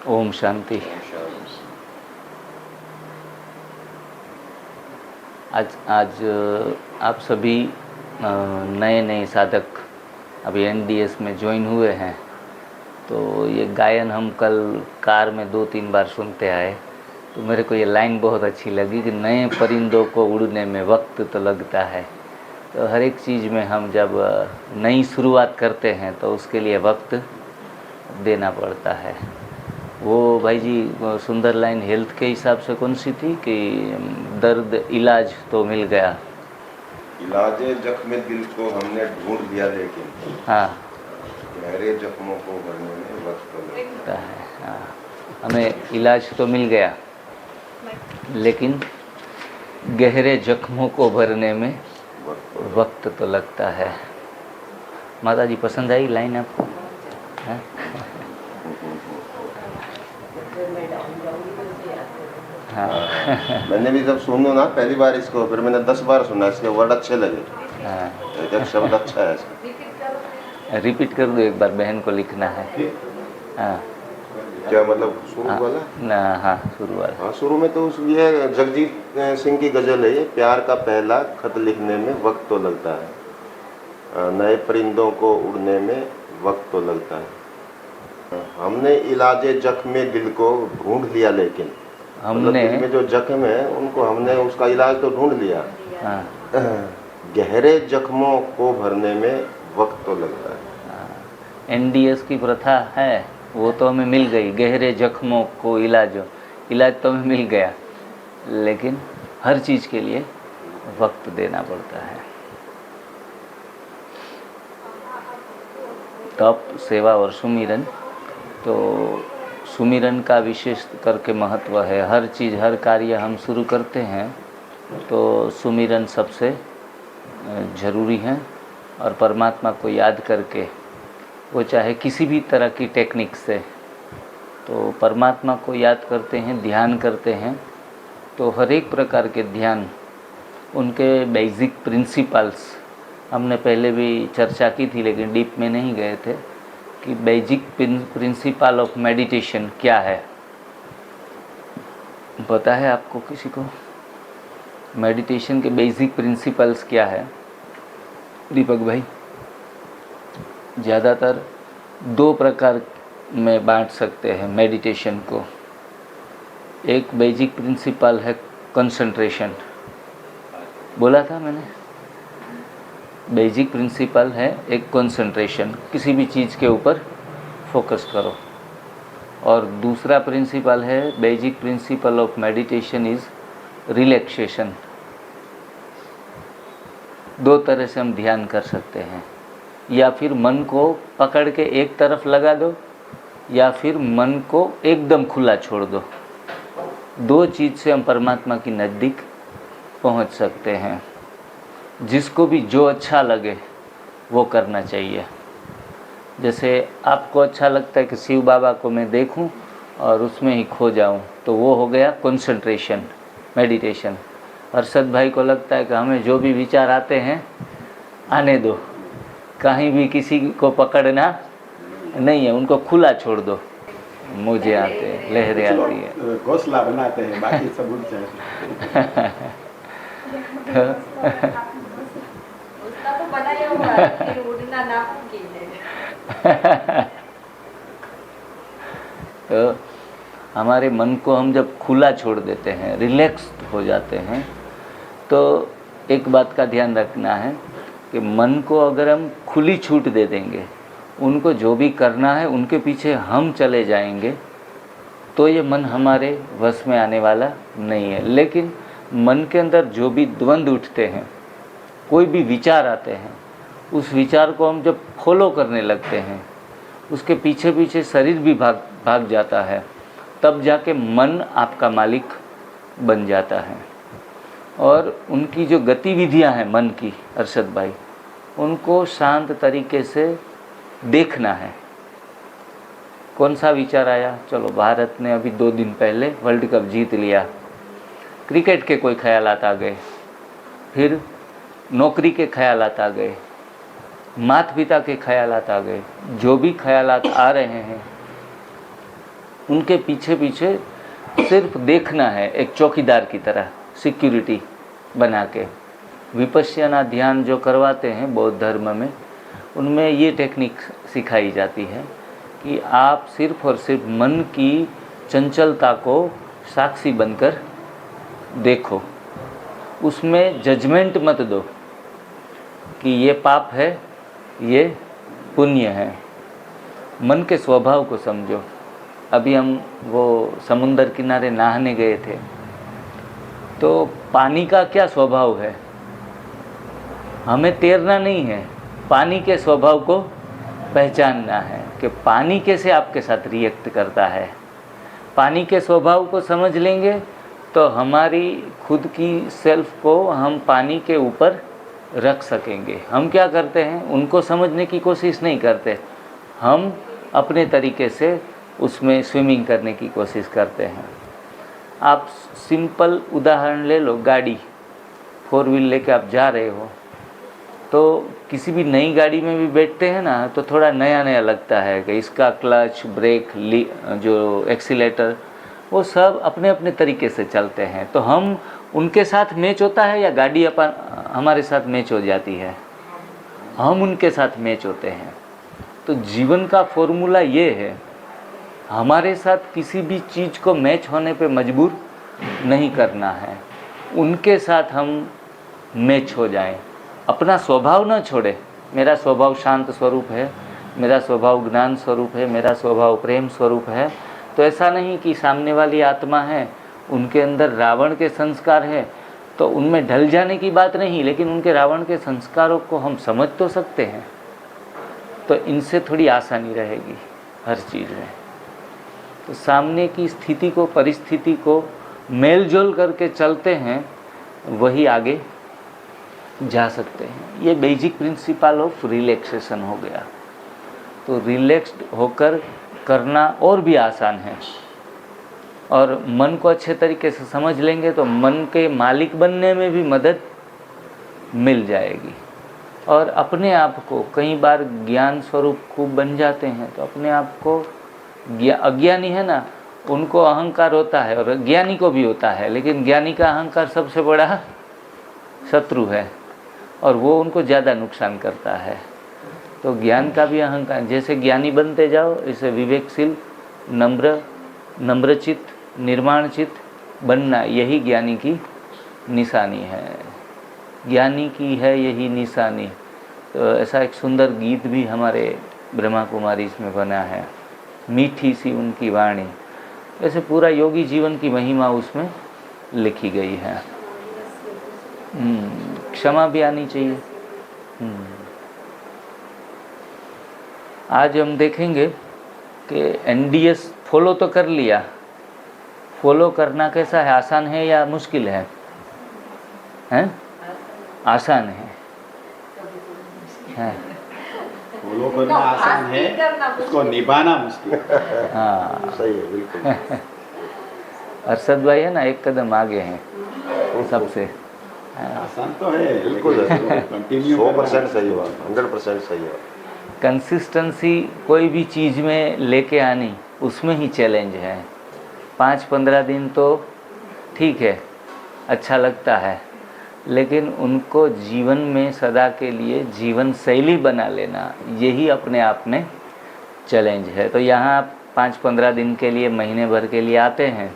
ओम शांति। आज आप सभी नए नए साधक अभी एनडीएस में ज्वाइन हुए हैं, तो ये गायन हम कल कार में 2-3 बार सुनते आए, तो मेरे को ये लाइन बहुत अच्छी लगी कि नए परिंदों को उड़ने में वक्त तो लगता है। तो हर एक चीज़ में हम जब नई शुरुआत करते हैं तो उसके लिए वक्त देना पड़ता है। वो भाई जी सुंदर लाइन हेल्थ के हिसाब से कौन सी थी कि दर्द इलाज तो मिल गया, इलाजे जख्म दिल को हमने ढूंढ लिया, लेकिन हाँ गहरे जख्मों को भरने में वक्त लगता है। हाँ, हमें इलाज तो मिल गया लेकिन गहरे जख्मों को भरने में वक्त तो लगता है। माता जी पसंद आई लाइन आपको? हाँ? हाँ। मैंने भी जब सुनो ना पहली बार इसको, फिर मैंने 10 बार सुना, इसके वर्ड अच्छे लगे। हाँ। एक शब्द अच्छा है इसका। रिपीट कर दो एक बार, बहन को लिखना है। हाँ क्या मतलब शुरू वाला? ना हाँ शुरू वाला। हाँ शुरू में तो ये जगजीत सिंह की गजल है, ये प्यार का पहला खत लिखने में वक्त तो लगता है, नए परिंदों को उड़ने में वक्त तो लगता है। हमने इलाजे जख्म दिल को ढूंढ लिया, लेकिन हमने दिल में जो जख्म है उनको हमने उसका इलाज तो ढूंढ लिया। हाँ। गहरे जख्मों को भरने में वक्त तो लगता है। एनडीएस की प्रथा है, वो तो हमें मिल गई। गहरे जख्मों को इलाज तो हमें मिल गया, लेकिन हर चीज़ के लिए वक्त देना पड़ता है। तप, सेवा और सुमिरन, तो सुमिरन का विशेष करके महत्व है। हर चीज़ हर कार्य हम शुरू करते हैं तो सुमिरन सबसे ज़रूरी है, और परमात्मा को याद करके, वो चाहे किसी भी तरह की टेक्निक से, तो परमात्मा को याद करते हैं, ध्यान करते हैं, तो हर एक प्रकार के ध्यान उनके बेसिक प्रिंसिपल्स हमने पहले भी चर्चा की थी लेकिन डीप में नहीं गए थे कि बेसिक प्रिंसिपल ऑफ मेडिटेशन क्या है। पता है आपको किसी को मेडिटेशन के बेसिक प्रिंसिपल्स क्या है? दीपक भाई, ज़्यादातर 2 प्रकार में बांट सकते हैं मेडिटेशन को। एक बेसिक प्रिंसिपल है कंसंट्रेशन, बोला था मैंने। बेसिक प्रिंसिपल है एक कंसंट्रेशन, किसी भी चीज़ के ऊपर फोकस करो। और दूसरा प्रिंसिपल है basic principle of meditation is relaxation. 2 तरह से हम ध्यान कर सकते हैं, या फिर मन को पकड़ के एक तरफ लगा दो, या फिर मन को एकदम खुला छोड़ दो। 2 चीज़ से हम परमात्मा की नज़दीक पहुंच सकते हैं। जिसको भी जो अच्छा लगे वो करना चाहिए। जैसे आपको अच्छा लगता है कि शिव बाबा को मैं देखूं और उसमें ही खो जाऊं, तो वो हो गया कंसंट्रेशन, मेडिटेशन। अरशद भाई को लगता है कि हमें जो भी विचार आते हैं आने दो, कहीं भी किसी को पकड़ना नहीं है, उनको खुला छोड़ दो। मुझे आते हैं, लहरें आती है, घोंसला बनाते हैं, बाकी सब उड़ जाए। उसका तो बनाया हुआ है कि उड़ना नामुमकिन है। तो हमारे मन को हम जब खुला छोड़ देते हैं, रिलैक्स हो जाते हैं, तो एक बात का ध्यान रखना है कि मन को अगर हम खुली छूट दे देंगे, उनको जो भी करना है उनके पीछे हम चले जाएंगे, तो ये मन हमारे वश में आने वाला नहीं है। लेकिन मन के अंदर जो भी द्वंद्व उठते हैं, कोई भी विचार आते हैं, उस विचार को हम जब फॉलो करने लगते हैं, उसके पीछे पीछे शरीर भी भाग जाता है, तब जाके मन आपका मालिक बन जाता है। और उनकी जो गतिविधियां हैं मन की, अरशद भाई, उनको शांत तरीके से देखना है। कौन सा विचार आया? चलो भारत ने अभी 2 दिन पहले वर्ल्ड कप जीत लिया, क्रिकेट के कोई ख्यालात आ गए, फिर नौकरी के ख्यालात आ गए, माता पिता के ख्यालात आ गए। जो भी ख्यालात आ रहे हैं उनके पीछे पीछे सिर्फ देखना है, एक चौकीदार की तरह सिक्योरिटी बना के। विपश्यना ध्यान जो करवाते हैं बौद्ध धर्म में, उनमें ये टेक्निक सिखाई जाती है कि आप सिर्फ और सिर्फ मन की चंचलता को साक्षी बनकर देखो, उसमें जजमेंट मत दो कि ये पाप है, ये पुण्य है। मन के स्वभाव को समझो। अभी हम वो समुंदर किनारे नहाने गए थे, तो पानी का क्या स्वभाव है? हमें तैरना नहीं है, पानी के स्वभाव को पहचानना है कि पानी कैसे आपके साथ रिएक्ट करता है। पानी के स्वभाव को समझ लेंगे तो हमारी खुद की सेल्फ को हम पानी के ऊपर रख सकेंगे। हम क्या करते हैं, उनको समझने की कोशिश नहीं करते, हम अपने तरीके से उसमें स्विमिंग करने की कोशिश करते हैं। आप सिंपल उदाहरण ले लो, गाड़ी 4 व्हील लेके आप जा रहे हो, तो किसी भी नई गाड़ी में भी बैठते हैं ना, तो थोड़ा नया नया लगता है कि इसका क्लच, ब्रेक, जो एक्सीलेटर, वो सब अपने अपने तरीके से चलते हैं। तो हम उनके साथ मैच होता है या गाड़ी अपन हमारे साथ मैच हो जाती है? हम उनके साथ मैच होते हैं। तो जीवन का फॉर्मूला ये है, हमारे साथ किसी भी चीज़ को मैच होने पे मजबूर नहीं करना है, उनके साथ हम मैच हो जाएं। अपना स्वभाव न छोड़े। मेरा स्वभाव शांत स्वरूप है, मेरा स्वभाव ज्ञान स्वरूप है, मेरा स्वभाव प्रेम स्वरूप है, तो ऐसा नहीं कि सामने वाली आत्मा है, उनके अंदर रावण के संस्कार है, तो उनमें ढल जाने की बात नहीं, लेकिन उनके रावण के संस्कारों को हम समझ तो सकते हैं। तो इनसे थोड़ी आसानी रहेगी हर चीज़ में। तो सामने की स्थिति को, परिस्थिति को मेल जोल करके चलते हैं, वही आगे जा सकते हैं। ये बेसिक प्रिंसिपल ऑफ रिलैक्सेशन हो गया। तो रिलैक्स्ड होकर करना और भी आसान है, और मन को अच्छे तरीके से समझ लेंगे तो मन के मालिक बनने में भी मदद मिल जाएगी। और अपने आप को, कई बार ज्ञान स्वरूप खूब बन जाते हैं तो अपने आप को, अज्ञानी है ना, उनको अहंकार होता है और ज्ञानी को भी होता है, लेकिन ज्ञानी का अहंकार सबसे बड़ा शत्रु है और वो उनको ज़्यादा नुकसान करता है। तो ज्ञान का भी अहंकार, जैसे ज्ञानी बनते जाओ, इसे विवेकशील, नम्र, नम्रचित, निर्माणचित बनना, यही ज्ञानी की निशानी है। ज्ञानी की है यही निशानी। तो ऐसा एक सुंदर गीत भी हमारे ब्रह्मा कुमारी इसमें बना है, मीठी सी उनकी वाणी। ऐसे पूरा योगी जीवन की महिमा उसमें लिखी गई है। क्षमा भी आनी चाहिए। आज हम देखेंगे कि एनडीएस फॉलो तो कर लिया, फॉलो करना कैसा है, आसान है या मुश्किल है? हैं? आसान है। फॉलो करना आसान है, उसको निभाना मुश्किल है। हाँ सही है, बिल्कुल। अरशद भाई है ना, एक कदम आगे हैं सबसे। आसान तो है, बिल्कुल कंटिन्यू 100% सही बात, 100% सही बात। कंसिस्टेंसी कोई भी चीज़ में लेके आनी, उसमें ही चैलेंज है। 5-15 दिन तो ठीक है, अच्छा लगता है, लेकिन उनको जीवन में सदा के लिए जीवन शैली बना लेना, यही अपने आप में चैलेंज है। तो यहाँ आप 5-15 दिन के लिए, महीने भर के लिए आते हैं,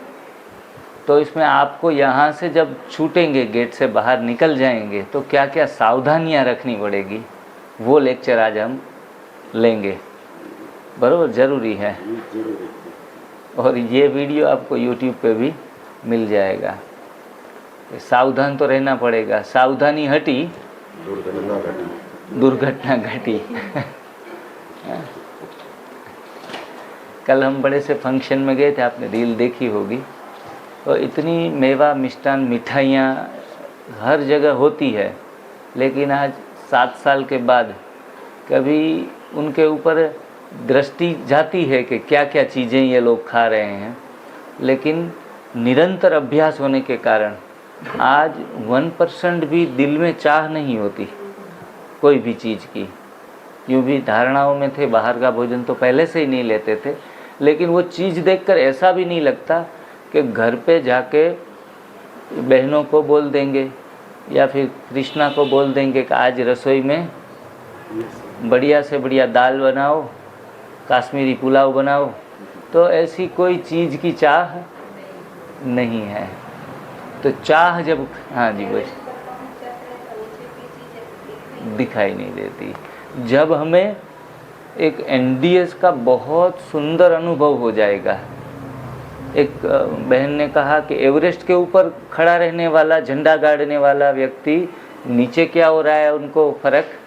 तो इसमें आपको यहाँ से जब छूटेंगे, गेट से बाहर निकल जाएंगे, तो क्या क्या सावधानियाँ रखनी पड़ेगी, वो लेक्चर आज हम लेंगे। बराबर, ज़रूरी है। और ये वीडियो आपको YouTube पे भी मिल जाएगा। सावधान तो रहना पड़ेगा, सावधानी हटी दुर्घटना घटी। कल हम बड़े से फंक्शन में गए थे, आपने रील देखी होगी, तो इतनी मेवा, मिष्ठान, मिठाइयाँ हर जगह होती है, लेकिन आज 7 साल के बाद कभी उनके ऊपर दृष्टि जाती है कि क्या क्या चीज़ें ये लोग खा रहे हैं, लेकिन निरंतर अभ्यास होने के कारण आज 1% भी दिल में चाह नहीं होती कोई भी चीज़ की। यूँ भी धारणाओं में थे, बाहर का भोजन तो पहले से ही नहीं लेते थे, लेकिन वो चीज़ देखकर ऐसा भी नहीं लगता कि घर पे जाके बहनों को बोल देंगे या फिर कृष्णा को बोल देंगे कि आज रसोई में बढ़िया से बढ़िया दाल बनाओ, काश्मीरी पुलाव बनाओ। तो ऐसी कोई चीज़ की चाह नहीं है। तो चाह जब, हाँ जी बोलिए, दिखाई नहीं देती। जब हमें एक एनडीएस का बहुत सुंदर अनुभव हो जाएगा। एक बहन ने कहा कि एवरेस्ट के ऊपर खड़ा रहने वाला, झंडा गाड़ने वाला व्यक्ति नीचे क्या हो रहा है उनको फर्क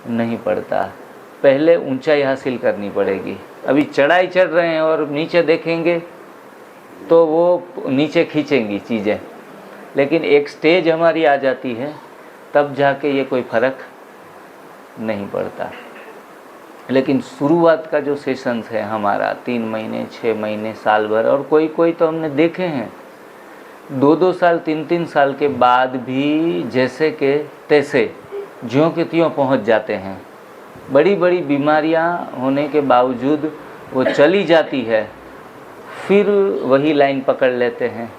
नहीं पड़ता। पहले ऊंचाई हासिल करनी पड़ेगी। अभी चढ़ाई चढ़ रहे हैं और नीचे देखेंगे तो वो नीचे खींचेंगी चीज़ें, लेकिन एक स्टेज हमारी आ जाती है तब जाके ये कोई फ़र्क नहीं पड़ता। लेकिन शुरुआत का जो सेशंस है हमारा 3 महीने, 6 महीने, साल भर, और कोई तो हमने देखे हैं 2-2 साल, 3-3 साल के बाद भी जैसे के तैसे ज्यों के त्यों पहुंच जाते हैं। बड़ी बड़ी बीमारियां होने के बावजूद वो चली जाती है, फिर वही लाइन पकड़ लेते हैं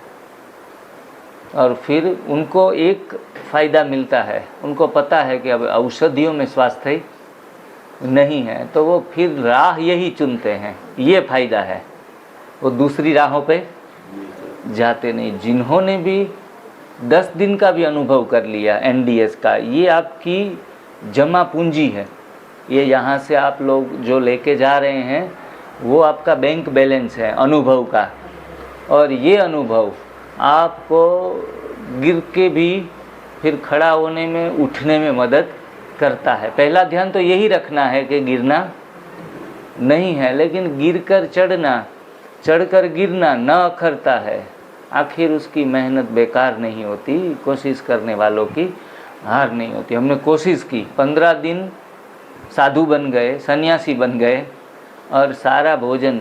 और फिर उनको एक फ़ायदा मिलता है, उनको पता है कि अब औषधियों में स्वास्थ्य नहीं है, तो वो फिर राह यही चुनते हैं, ये फ़ायदा है, वो दूसरी राहों पे जाते नहीं। जिन्होंने भी 10 दिन का भी अनुभव कर लिया एनडीएस का, ये आपकी जमा पूंजी है। ये यहाँ से आप लोग जो लेके जा रहे हैं वो आपका बैंक बैलेंस है अनुभव का, और ये अनुभव आपको गिर के भी फिर खड़ा होने में, उठने में मदद करता है। पहला ध्यान तो यही रखना है कि गिरना नहीं है, लेकिन गिरकर चढ़ना, चढ़कर गिरना न अखरता है। आखिर उसकी मेहनत बेकार नहीं होती, कोशिश करने वालों की हार नहीं होती। हमने कोशिश की, 15 दिन साधु बन गए, सन्यासी बन गए, और सारा भोजन,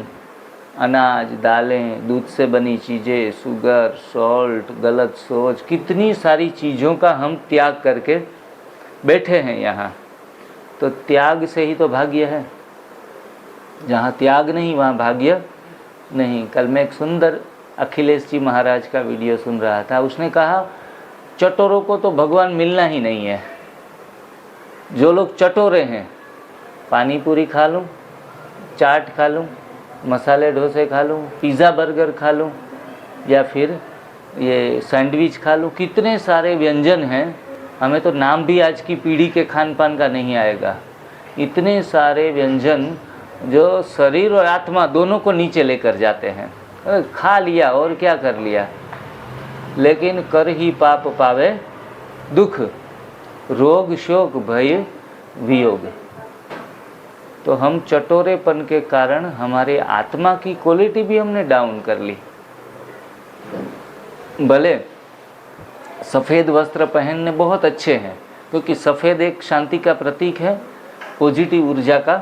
अनाज, दालें, दूध से बनी चीज़ें, शुगर, सॉल्ट, गलत सोच, कितनी सारी चीज़ों का हम त्याग करके बैठे हैं यहाँ। तो त्याग से ही तो भाग्य है। जहाँ त्याग नहीं वहाँ भाग्य नहीं। कल मैं एक सुंदर अखिलेश जी महाराज का वीडियो सुन रहा था। उसने कहा चटोरों को तो भगवान मिलना ही नहीं है। जो लोग चटोरे हैं, पानी पूरी खा लूँ, चाट खा लूँ, मसाले डोसे खा लूँ, पिज़्ज़ा बर्गर खा लूँ, या फिर ये सैंडविच खा लूँ, कितने सारे व्यंजन हैं, हमें तो नाम भी आज की पीढ़ी के खान पान का नहीं आएगा। इतने सारे व्यंजन जो शरीर और आत्मा दोनों को नीचे लेकर जाते हैं। खा लिया और क्या कर लिया, लेकिन कर ही पाप पावे दुख, रोग शोक भय वियोग। तो हम चटोरेपन के कारण हमारे आत्मा की क्वालिटी भी हमने डाउन कर ली। भले सफ़ेद वस्त्र पहनने बहुत अच्छे हैं, क्योंकि सफ़ेद एक शांति का प्रतीक है, पॉजिटिव ऊर्जा का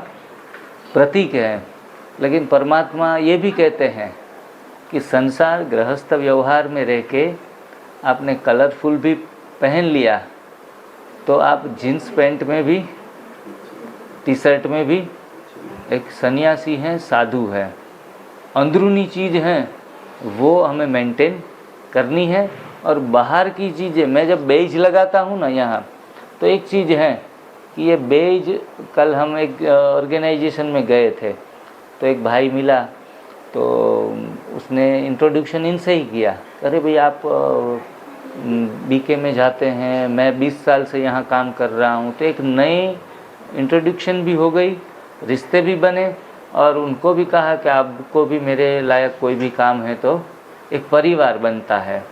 प्रतीक है, लेकिन परमात्मा ये भी कहते हैं कि संसार गृहस्थ व्यवहार में रह के आपने कलरफुल भी पहन लिया तो आप जीन्स पैंट में भी, टी शर्ट में भी एक सन्यासी हैं, साधु है। अंदरूनी चीज़ हैं वो हमें मेंटेन करनी है, और बाहर की चीज़ें, मैं जब बेज लगाता हूँ ना यहाँ, तो एक चीज़ है कि ये बेज, कल हम एक ऑर्गेनाइजेशन में गए थे तो एक भाई मिला, तो उसने इंट्रोडक्शन इनसे ही किया। अरे भाई आप बीके में जाते हैं, मैं 20 साल से यहाँ काम कर रहा हूँ। तो एक नई इंट्रोडक्शन भी हो गई, रिश्ते भी बने, और उनको भी कहा कि आपको भी मेरे लायक कोई भी काम है तो एक परिवार बनता है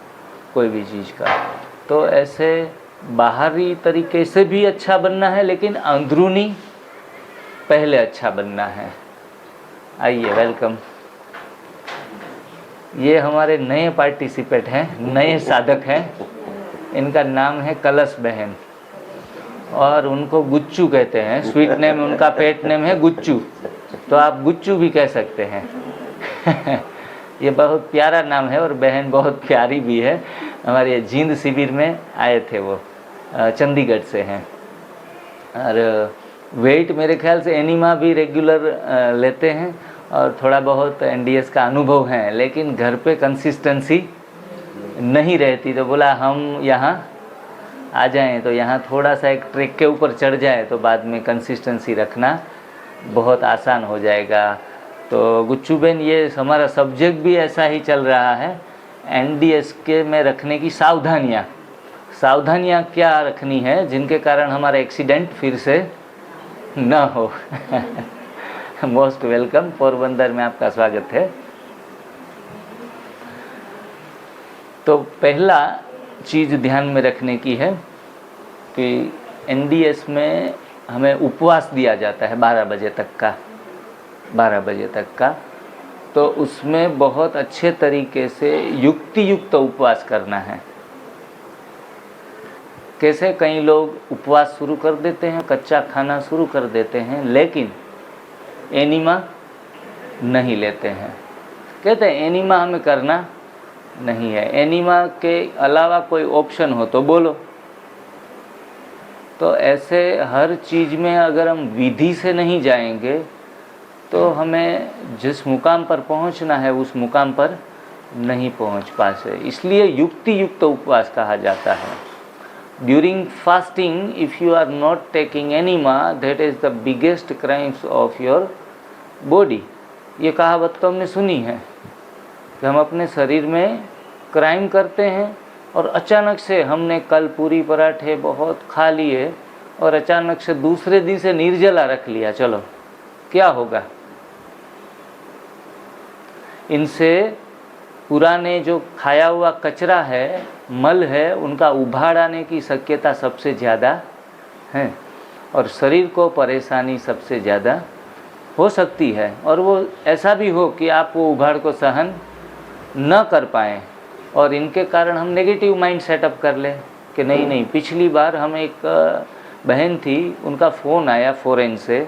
कोई भी चीज़ का। तो ऐसे बाहरी तरीके से भी अच्छा बनना है, लेकिन अंदरूनी पहले अच्छा बनना है। आइए, वेलकम। ये हमारे नए पार्टिसिपेंट हैं, नए साधक हैं। इनका नाम है कलश बहन, और उनको गुच्चू कहते हैं। स्वीट नेम उनका, पेट नेम है गुच्चू, तो आप गुच्चू भी कह सकते हैं। ये बहुत प्यारा नाम है, और बहन बहुत प्यारी भी है। हमारे जींद शिविर में आए थे, वो चंडीगढ़ से हैं। और वेट मेरे ख्याल से एनिमा भी रेगुलर लेते हैं, और थोड़ा बहुत एनडीएस का अनुभव है, लेकिन घर पे कंसिस्टेंसी नहीं रहती। तो बोला हम यहाँ आ जाएं तो यहाँ थोड़ा सा एक ट्रैक के ऊपर चढ़ जाए तो बाद में कंसिस्टेंसी रखना बहुत आसान हो जाएगा। तो गुच्चू बहन, ये हमारा सब्जेक्ट भी ऐसा ही चल रहा है, एनडीएस के में रखने की सावधानियाँ क्या रखनी है जिनके कारण हमारा एक्सीडेंट फिर से न हो। मोस्ट वेलकम, पोरबंदर में आपका स्वागत है। तो पहला चीज़ ध्यान में रखने की है कि एनडीएस में हमें उपवास दिया जाता है 12 बजे तक का। तो उसमें बहुत अच्छे तरीके से युक्ति-युक्त उपवास करना है। कैसे? कई लोग उपवास शुरू कर देते हैं, कच्चा खाना शुरू कर देते हैं, लेकिन एनिमा नहीं लेते हैं। कहते हैं एनिमा हमें करना नहीं है, एनिमा के अलावा कोई ऑप्शन हो तो बोलो। तो ऐसे हर चीज़ में अगर हम विधि से नहीं जाएंगे तो हमें जिस मुकाम पर पहुंचना है उस मुकाम पर नहीं पहुंच पाते। इसलिए युक्ति युक्त उपवास कहा जाता है। During fasting if you are not taking enema, that is the biggest crimes of your body. ये कहावत तो हमने सुनी है कि हम अपने शरीर में क्राइम करते हैं और अचानक से हमने कल पूरी पराठे बहुत खा लिए और अचानक से दूसरे दिन से निर्जला रख लिया, चलो क्या होगा? इनसे पुराने जो खाया हुआ कचरा है, मल है, उनका उभाड़ आने की शक्यता सबसे ज़्यादा है और शरीर को परेशानी सबसे ज़्यादा हो सकती है। और वो ऐसा भी हो कि आप वो उभाड़ को सहन न कर पाएँ और इनके कारण हम नेगेटिव माइंड सेटअप कर लें कि नहीं। पिछली बार हम एक बहन थी, उनका फ़ोन आया फॉरेन से,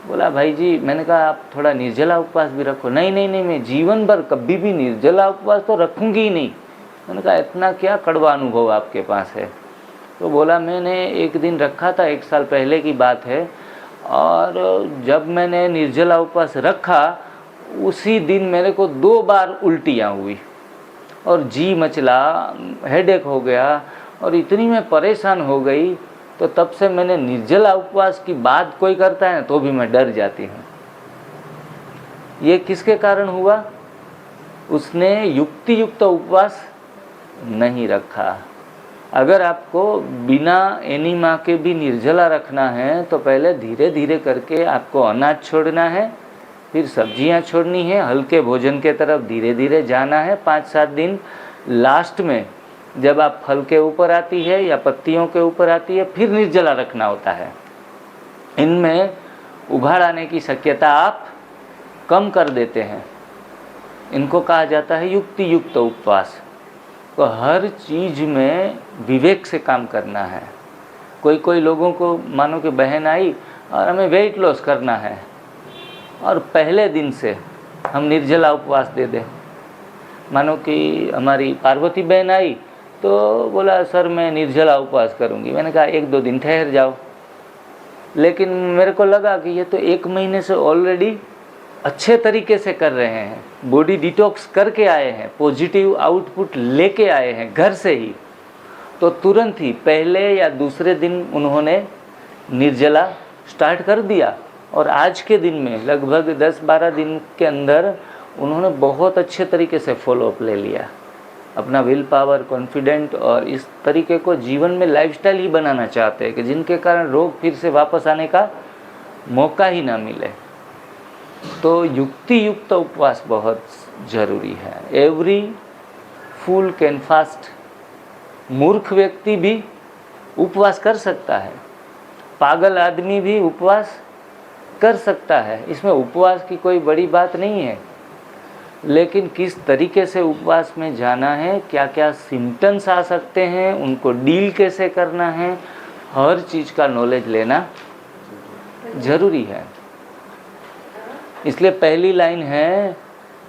बोला भाई जी, मैंने कहा आप थोड़ा निर्जला उपवास भी रखो। नहीं, मैं जीवन भर कभी भी निर्जला उपवास तो रखूँगी ही नहीं। मैंने कहा इतना क्या कड़वा अनुभव आपके पास है? तो बोला मैंने एक दिन रखा था, 1 साल पहले की बात है, और जब मैंने निर्जला उपवास रखा उसी दिन मेरे को 2 बार उल्टियाँ हुई और जी मचला, हेडेक हो गया और इतनी मैं परेशान हो गई। तो तब से मैंने निर्जला उपवास की बात कोई करता है तो भी मैं डर जाती हूँ। ये किसके कारण हुआ? उसने युक्ति युक्त उपवास नहीं रखा। अगर आपको बिना एनिमा के भी निर्जला रखना है तो पहले धीरे धीरे करके आपको अनाज छोड़ना है, फिर सब्जियां छोड़नी है, हल्के भोजन के तरफ धीरे धीरे जाना है 5-7 दिन। लास्ट में जब आप फल के ऊपर आती है या पत्तियों के ऊपर आती है फिर निर्जला रखना होता है। इनमें उभाड़ आने की शक्यता आप कम कर देते हैं। इनको कहा जाता है युक्ति युक्त उपवास। तो हर चीज़ में विवेक से काम करना है। कोई लोगों को मानो कि बहन आई और हमें वेट लॉस करना है और पहले दिन से हम निर्जला उपवास दे दें। मानो कि हमारी पार्वती बहन आई तो बोला सर मैं निर्जला उपवास करूंगी। मैंने कहा 1-2 दिन ठहर जाओ। लेकिन मेरे को लगा कि ये तो 1 महीने से ऑलरेडी अच्छे तरीके से कर रहे हैं, बॉडी डिटॉक्स करके आए हैं, पॉजिटिव आउटपुट लेके आए हैं घर से ही। तो तुरंत ही पहले या दूसरे दिन उन्होंने निर्जला स्टार्ट कर दिया और आज के दिन में लगभग 10-12 दिन के अंदर उन्होंने बहुत अच्छे तरीके से फॉलोअप ले लिया। अपना विल पावर, कॉन्फिडेंट और इस तरीके को जीवन में लाइफस्टाइल ही बनाना चाहते हैं कि जिनके कारण रोग फिर से वापस आने का मौका ही ना मिले। तो युक्ति युक्त उपवास बहुत ज़रूरी है। Every fool can fast. मूर्ख व्यक्ति भी उपवास कर सकता है, पागल आदमी भी उपवास कर सकता है। इसमें उपवास की कोई बड़ी बात नहीं है, लेकिन किस तरीके से उपवास में जाना है, क्या क्या सिम्टम्स आ सकते हैं, उनको डील कैसे करना है, हर चीज़ का नॉलेज लेना ज़रूरी है। इसलिए पहली लाइन है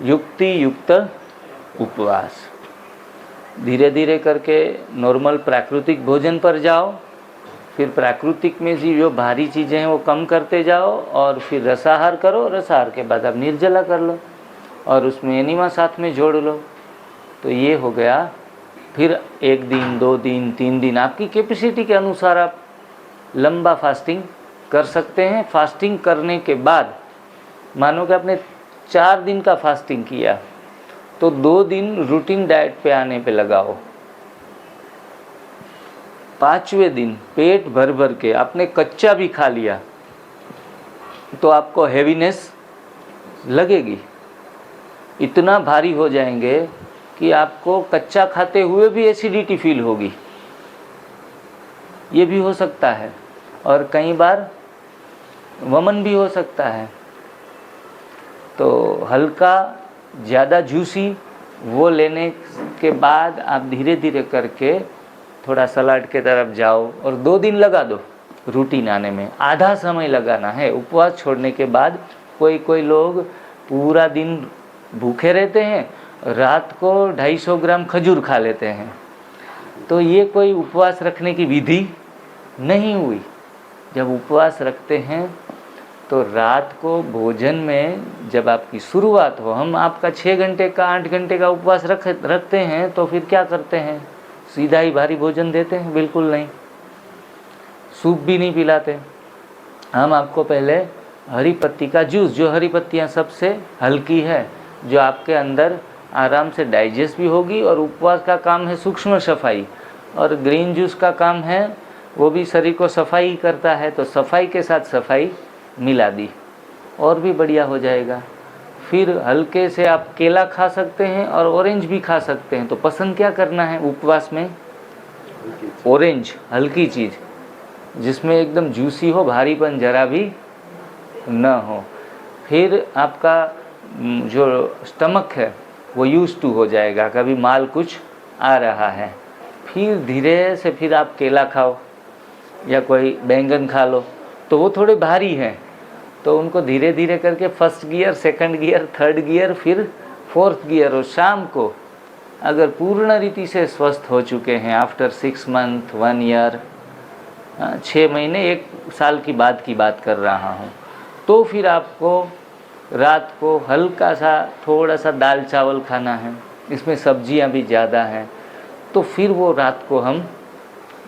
युक्ति युक्त उपवास। धीरे धीरे करके नॉर्मल प्राकृतिक भोजन पर जाओ, फिर प्राकृतिक में जो भारी चीज़ें हैं वो कम करते जाओ, और फिर रसाहार करो, रसाहार के बाद आप निर्जला कर लो और उसमें एनिमा साथ में जोड़ लो। तो ये हो गया। फिर 1 दिन 2 दिन 3 दिन आपकी कैपेसिटी के अनुसार आप लंबा फास्टिंग कर सकते हैं। फास्टिंग करने के बाद मानो कि आपने 4 दिन का फास्टिंग किया तो 2 दिन रूटीन डाइट पे आने पे लगाओ। 5वें दिन पेट भर भर के आपने कच्चा भी खा लिया तो आपको हैवीनेस लगेगी, इतना भारी हो जाएंगे कि आपको कच्चा खाते हुए भी एसिडिटी फील होगी। ये भी हो सकता है, और कई बार वमन भी हो सकता है। तो हल्का ज़्यादा जूसी वो लेने के बाद आप धीरे धीरे करके थोड़ा सलाड के तरफ जाओ, और 2 दिन लगा दो रूटीन आने में। आधा समय लगाना है। उपवास छोड़ने के बाद कोई लोग पूरा दिन भूखे रहते हैं, रात को 250 ग्राम खजूर खा लेते हैं। तो ये कोई उपवास रखने की विधि नहीं हुई। जब उपवास रखते हैं तो रात को भोजन में जब आपकी शुरुआत हो, हम आपका 6 घंटे का 8 घंटे का उपवास रखते हैं तो फिर क्या करते हैं, सीधा ही भारी भोजन देते हैं? बिल्कुल नहीं। सूप भी नहीं पिलाते। हम आपको पहले हरी पत्ती का जूस, जो हरी पत्तियाँ सबसे हल्की है, जो आपके अंदर आराम से डाइजेस्ट भी होगी, और उपवास का काम है सूक्ष्म सफाई, और ग्रीन जूस का काम है वो भी शरीर को सफाई करता है, तो सफाई के साथ सफाई मिला दी और भी बढ़िया हो जाएगा। फिर हल्के से आप केला खा सकते हैं और ऑरेंज भी खा सकते हैं। तो पसंद क्या करना है उपवास में? ऑरेंज, हल्की चीज़ जिसमें एकदम जूसी हो, भारीपन जरा भी न हो। फिर आपका जो स्टमक है वो यूज टू हो जाएगा, कभी माल कुछ आ रहा है। फिर धीरे से फिर आप केला खाओ या कोई बैंगन खा लो, तो वो थोड़े भारी हैं, तो उनको धीरे धीरे करके 1st gear, 2nd gear, 3rd gear, फिर 4th गियर। और शाम को अगर पूर्ण रीति से स्वस्थ हो चुके हैं आफ्टर 6 मंथ, 1 ईयर, 6 महीने, 1 साल की बात कर रहा हूँ, तो फिर आपको रात को हल्का सा थोड़ा सा दाल चावल खाना है, इसमें सब्जियां भी ज़्यादा हैं, तो फिर वो रात को हम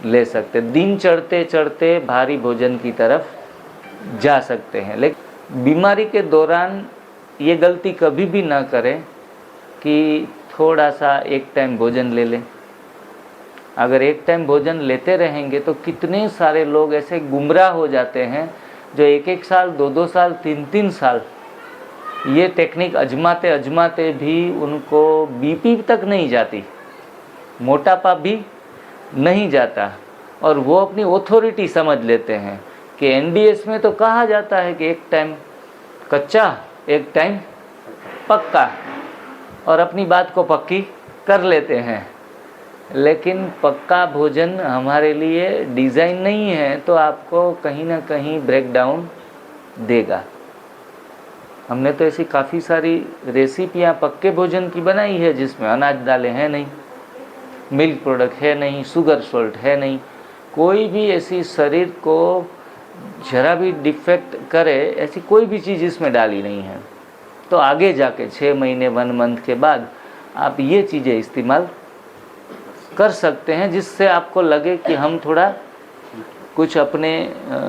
ले सकते। दिन चढ़ते चढ़ते भारी भोजन की तरफ जा सकते हैं। लेकिन बीमारी के दौरान ये गलती कभी भी ना करें कि थोड़ा सा एक टाइम भोजन ले लें। अगर एक टाइम भोजन लेते रहेंगे तो कितने सारे लोग ऐसे गुमराह हो जाते हैं जो 1-1 साल, 2-2 साल, 3-3 साल ये टेक्निक अजमाते अजमाते भी उनको बीपी तक नहीं जाती, मोटापा भी नहीं जाता, और वो अपनी ऑथोरिटी समझ लेते हैं कि एनडीएस में तो कहा जाता है कि एक टाइम कच्चा, एक टाइम पक्का, और अपनी बात को पक्की कर लेते हैं। लेकिन पक्का भोजन हमारे लिए डिज़ाइन नहीं है, तो आपको कहीं ना कहीं ब्रेकडाउन देगा। हमने तो ऐसी काफ़ी सारी रेसिपियाँ पक्के भोजन की बनाई है जिसमें अनाज डाले हैं नहीं, मिल्क प्रोडक्ट है नहीं, शुगर सॉल्ट है नहीं, कोई भी ऐसी शरीर को जरा भी डिफेक्ट करे ऐसी कोई भी चीज़ इसमें डाली नहीं है। तो आगे जाके 6 महीने, 1 मंथ के बाद आप ये चीज़ें इस्तेमाल कर सकते हैं, जिससे आपको लगे कि हम थोड़ा कुछ अपने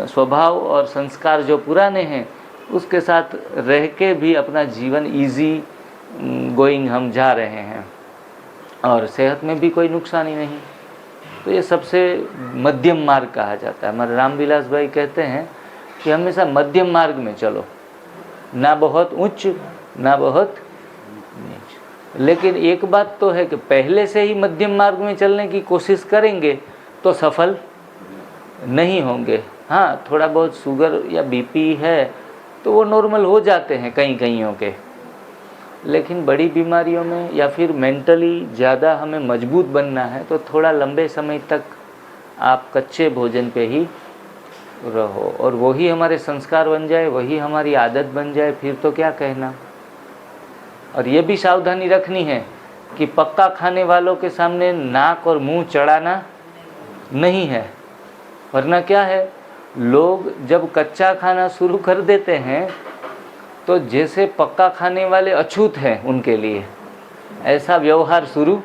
स्वभाव और संस्कार जो पुराने हैं उसके साथ रह के भी अपना जीवन इजी गोइंग हम जा रहे हैं, और सेहत में भी कोई नुकसान ही नहीं। तो ये सबसे मध्यम मार्ग कहा जाता है। हमारे रामविलास भाई कहते हैं कि हमेशा मध्यम मार्ग में चलो, ना बहुत उच्च ना बहुत नीच। लेकिन एक बात तो है कि पहले से ही मध्यम मार्ग में चलने की कोशिश करेंगे तो सफल नहीं होंगे। हाँ, थोड़ा बहुत शुगर या बीपी है तो वो नॉर्मल हो जाते हैं कईयों के, लेकिन बड़ी बीमारियों में या फिर मेंटली ज़्यादा हमें मजबूत बनना है तो थोड़ा लंबे समय तक आप कच्चे भोजन पे ही रहो, और वही हमारे संस्कार बन जाए, वही हमारी आदत बन जाए, फिर तो क्या कहना। और ये भी सावधानी रखनी है कि पक्का खाने वालों के सामने नाक और मुंह चढ़ाना नहीं है। वरना क्या है, लोग जब कच्चा खाना शुरू कर देते हैं तो जैसे पक्का खाने वाले अछूत हैं उनके लिए, ऐसा व्यवहार शुरू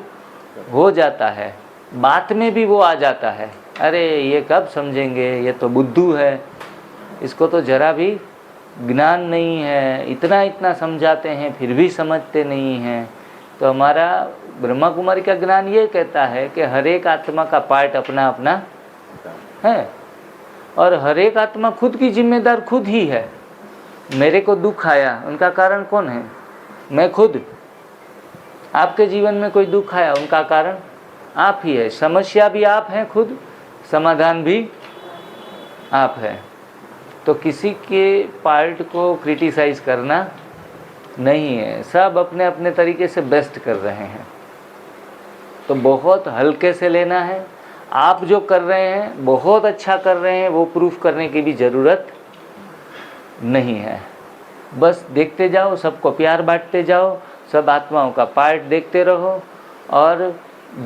हो जाता है। बात में भी वो आ जाता है, अरे ये कब समझेंगे, ये तो बुद्धू है, इसको तो जरा भी ज्ञान नहीं है, इतना इतना समझाते हैं फिर भी समझते नहीं हैं। तो हमारा ब्रह्मा कुमारी का ज्ञान ये कहता है कि हर एक आत्मा का पार्ट अपना अपना है और हर एक आत्मा खुद की जिम्मेदार खुद ही है। मेरे को दुख आया, उनका कारण कौन है? मैं खुद। आपके जीवन में कोई दुख आया, उनका कारण आप ही है। समस्या भी आप हैं खुद, समाधान भी आप है। तो किसी के पार्ट को क्रिटिसाइज करना नहीं है, सब अपने अपने तरीके से बेस्ट कर रहे हैं। तो बहुत हल्के से लेना है। आप जो कर रहे हैं बहुत अच्छा कर रहे हैं, वो प्रूफ करने की भी ज़रूरत नहीं है। बस देखते जाओ, सबको प्यार बांटते जाओ, सब आत्माओं का पार्ट देखते रहो। और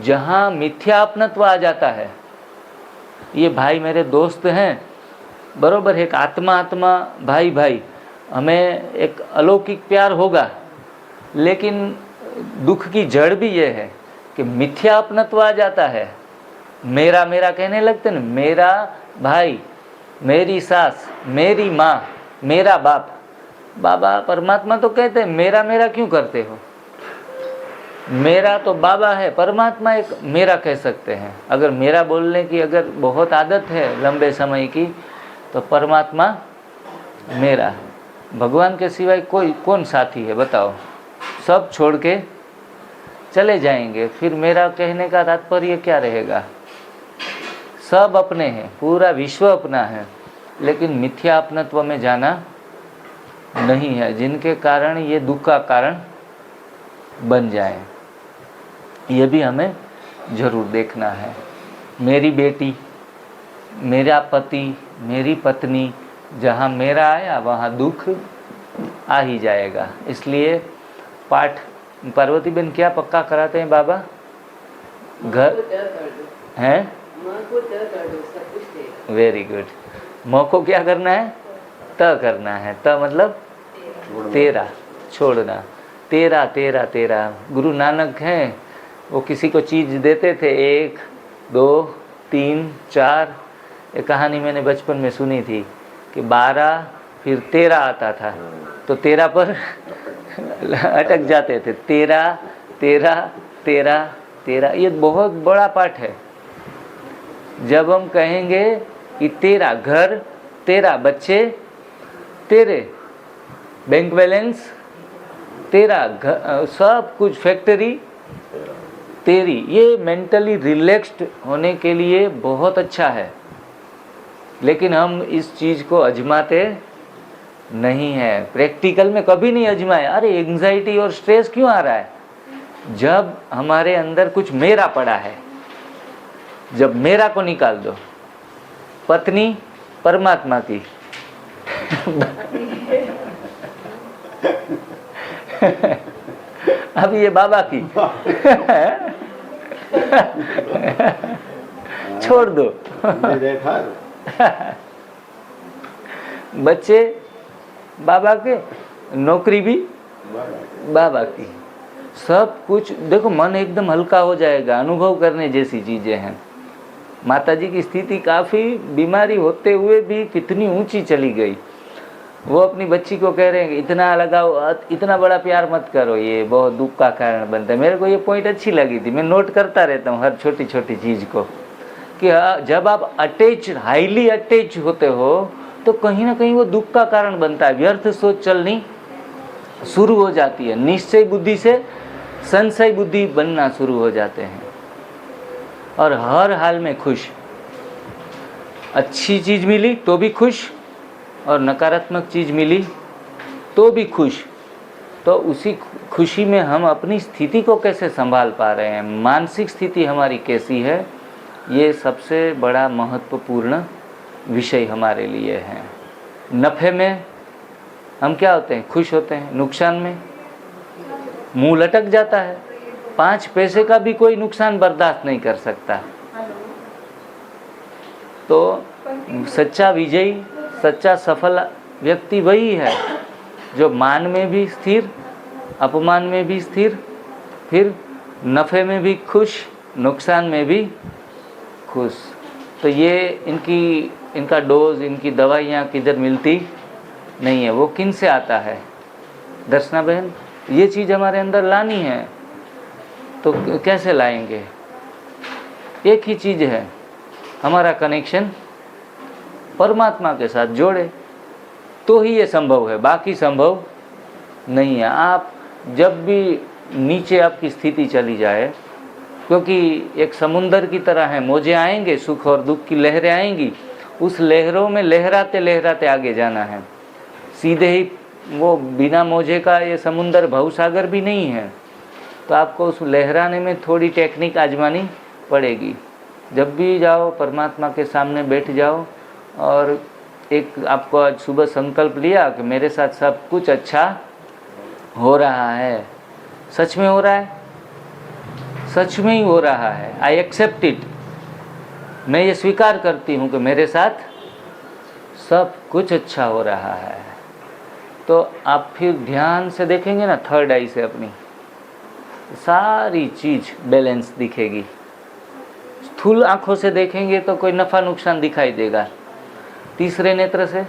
जहाँ मिथ्या अपनत्व आ जाता है, ये भाई मेरे दोस्त हैं, बरोबर, एक आत्मा आत्मा भाई भाई, हमें एक अलौकिक प्यार होगा, लेकिन दुख की जड़ भी ये है कि मिथ्या अपनत्व आ जाता है। मेरा मेरा कहने लगते ना, मेरा भाई, मेरी सास, मेरी माँ, मेरा बाप। बाबा परमात्मा तो कहते हैं मेरा मेरा क्यों करते हो? मेरा तो बाबा है, परमात्मा एक मेरा कह सकते हैं। अगर मेरा बोलने की अगर बहुत आदत है लंबे समय की, तो परमात्मा मेरा। भगवान के सिवाय कोई कौन साथी है बताओ? सब छोड़ के चले जाएंगे, फिर मेरा कहने का तात्पर्य क्या रहेगा? सब अपने हैं, पूरा विश्व अपना है, लेकिन मिथ्या अपनत्व में जाना नहीं है, जिनके कारण ये दुख का कारण बन जाए। ये भी हमें जरूर देखना है। मेरी बेटी, मेरा पति, मेरी पत्नी, जहाँ मेरा आया वहाँ दुख आ ही जाएगा। इसलिए पाठ पार्वती बहन क्या पक्का कराते हैं बाबा? घर हैं? Very good. मोह को क्या करना है? त करना है। त मतलब तेरा, छोड़ना। तेरा तेरा तेरा। गुरु नानक हैं, वो किसी को चीज़ देते थे, 1 2 3 4। ये कहानी मैंने बचपन में सुनी थी कि 12 फिर 13 आता था, तो 13 पर अटक जाते थे। 13 13 13 13। ये बहुत बड़ा पाठ है। जब हम कहेंगे कि तेरा घर, तेरा बच्चे, तेरे बैंक बैलेंस, तेरा सब कुछ, फैक्ट्री तेरी, ये मेंटली रिलैक्स्ड होने के लिए बहुत अच्छा है। लेकिन हम इस चीज़ को आजमाते नहीं है, प्रैक्टिकल में कभी नहीं आजमाए। अरे एंजाइटी और स्ट्रेस क्यों आ रहा है? जब हमारे अंदर कुछ मेरा पड़ा है। जब मेरा को निकाल दो, पत्नी परमात्मा की अब ये बाबा की छोड़ दो। बच्चे बाबा के, नौकरी भी बाबा की, सब कुछ। देखो मन एकदम हल्का हो जाएगा। अनुभव करने जैसी चीज़ें हैं। माताजी की स्थिति काफ़ी बीमारी होते हुए भी कितनी ऊंची चली गई। वो अपनी बच्ची को कह रहे हैं इतना लगाओ, इतना बड़ा प्यार मत करो, ये बहुत दुख का कारण बनता है। मेरे को ये पॉइंट अच्छी लगी थी, मैं नोट करता रहता हूँ हर छोटी छोटी चीज़ को, कि जब आप अटैच, हाईली अटैच होते हो तो कहीं ना कहीं वो दुख का कारण बनता है। व्यर्थ सोच चलनी शुरू हो जाती है, निश्चय बुद्धि से संशय बुद्धि बनना शुरू हो जाते हैं, और हर हाल में खुश। अच्छी चीज़ मिली तो भी खुश, और नकारात्मक चीज़ मिली तो भी खुश। तो उसी खुशी में हम अपनी स्थिति को कैसे संभाल पा रहे हैं, मानसिक स्थिति हमारी कैसी है, ये सबसे बड़ा महत्वपूर्ण विषय हमारे लिए है। नफ़े में हम क्या होते हैं? खुश होते हैं। नुकसान में मुंह लटक जाता है। 5 पैसे का भी कोई नुकसान बर्दाश्त नहीं कर सकता। तो सच्चा विजयी, सच्चा सफल व्यक्ति वही है जो मान में भी स्थिर, अपमान में भी स्थिर, फिर नफ़े में भी खुश, नुकसान में भी खुश। तो ये इनका डोज, इनकी दवाइयाँ किधर मिलती नहीं है। वो किन से आता है? दर्शना बहन, ये चीज़ हमारे अंदर लानी है, तो कैसे लाएंगे? एक ही चीज़ है, हमारा कनेक्शन परमात्मा के साथ जोड़े तो ही ये संभव है, बाकी संभव नहीं है। आप जब भी नीचे आपकी स्थिति चली जाए, क्योंकि एक समुंदर की तरह है, मौजें आएंगे, सुख और दुख की लहरें आएंगी, उस लहरों में लहराते लहराते आगे जाना है। सीधे ही वो बिना मौजे का ये समुंदर भवसागर भी नहीं है, तो आपको उस लहराने में थोड़ी टेक्निक आजमानी पड़ेगी। जब भी जाओ परमात्मा के सामने बैठ जाओ और एक आपको आज सुबह संकल्प लिया कि मेरे साथ सब कुछ अच्छा हो रहा है। सच में हो रहा है, सच में ही हो रहा है। आई एक्सेप्ट इट, मैं ये स्वीकार करती हूँ कि मेरे साथ सब कुछ अच्छा हो रहा है। तो आप फिर ध्यान से देखेंगे ना, थर्ड आई से अपनी सारी चीज बैलेंस दिखेगी। स्थूल आंखों से देखेंगे तो कोई नफा नुकसान दिखाई देगा, तीसरे नेत्र से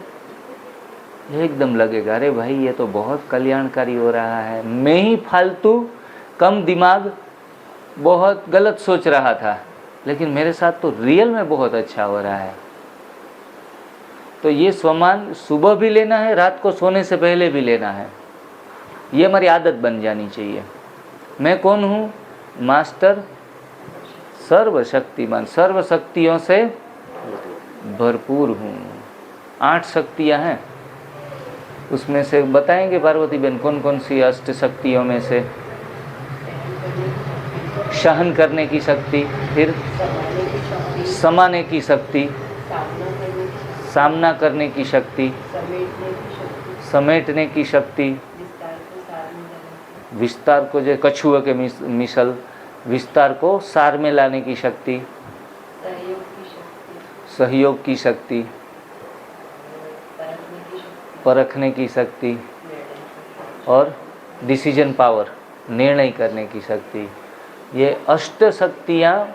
एकदम लगेगा अरे भाई ये तो बहुत कल्याणकारी हो रहा है, मैं ही फालतू कम दिमाग बहुत गलत सोच रहा था, लेकिन मेरे साथ तो रियल में बहुत अच्छा हो रहा है। तो ये स्वमान सुबह भी लेना है, रात को सोने से पहले भी लेना है। ये हमारी आदत बन जानी चाहिए। मैं कौन हूँ? मास्टर सर्वशक्तिमान, सर्व शक्तियों से भरपूर हूँ। 8 शक्तियाँ हैं, उसमें से बताएंगे पार्वती बहन कौन कौन सी 8 शक्तियों में से? सहन करने की शक्ति, फिर समाने की शक्ति, सामना करने की शक्ति, समेटने की शक्ति, विस्तार को जो कछुए के मिसल विस्तार को सार में लाने की शक्ति, सहयोग की शक्ति, परखने की शक्ति और डिसीजन पावर, निर्णय करने की शक्ति। ये 8 शक्तियाँ,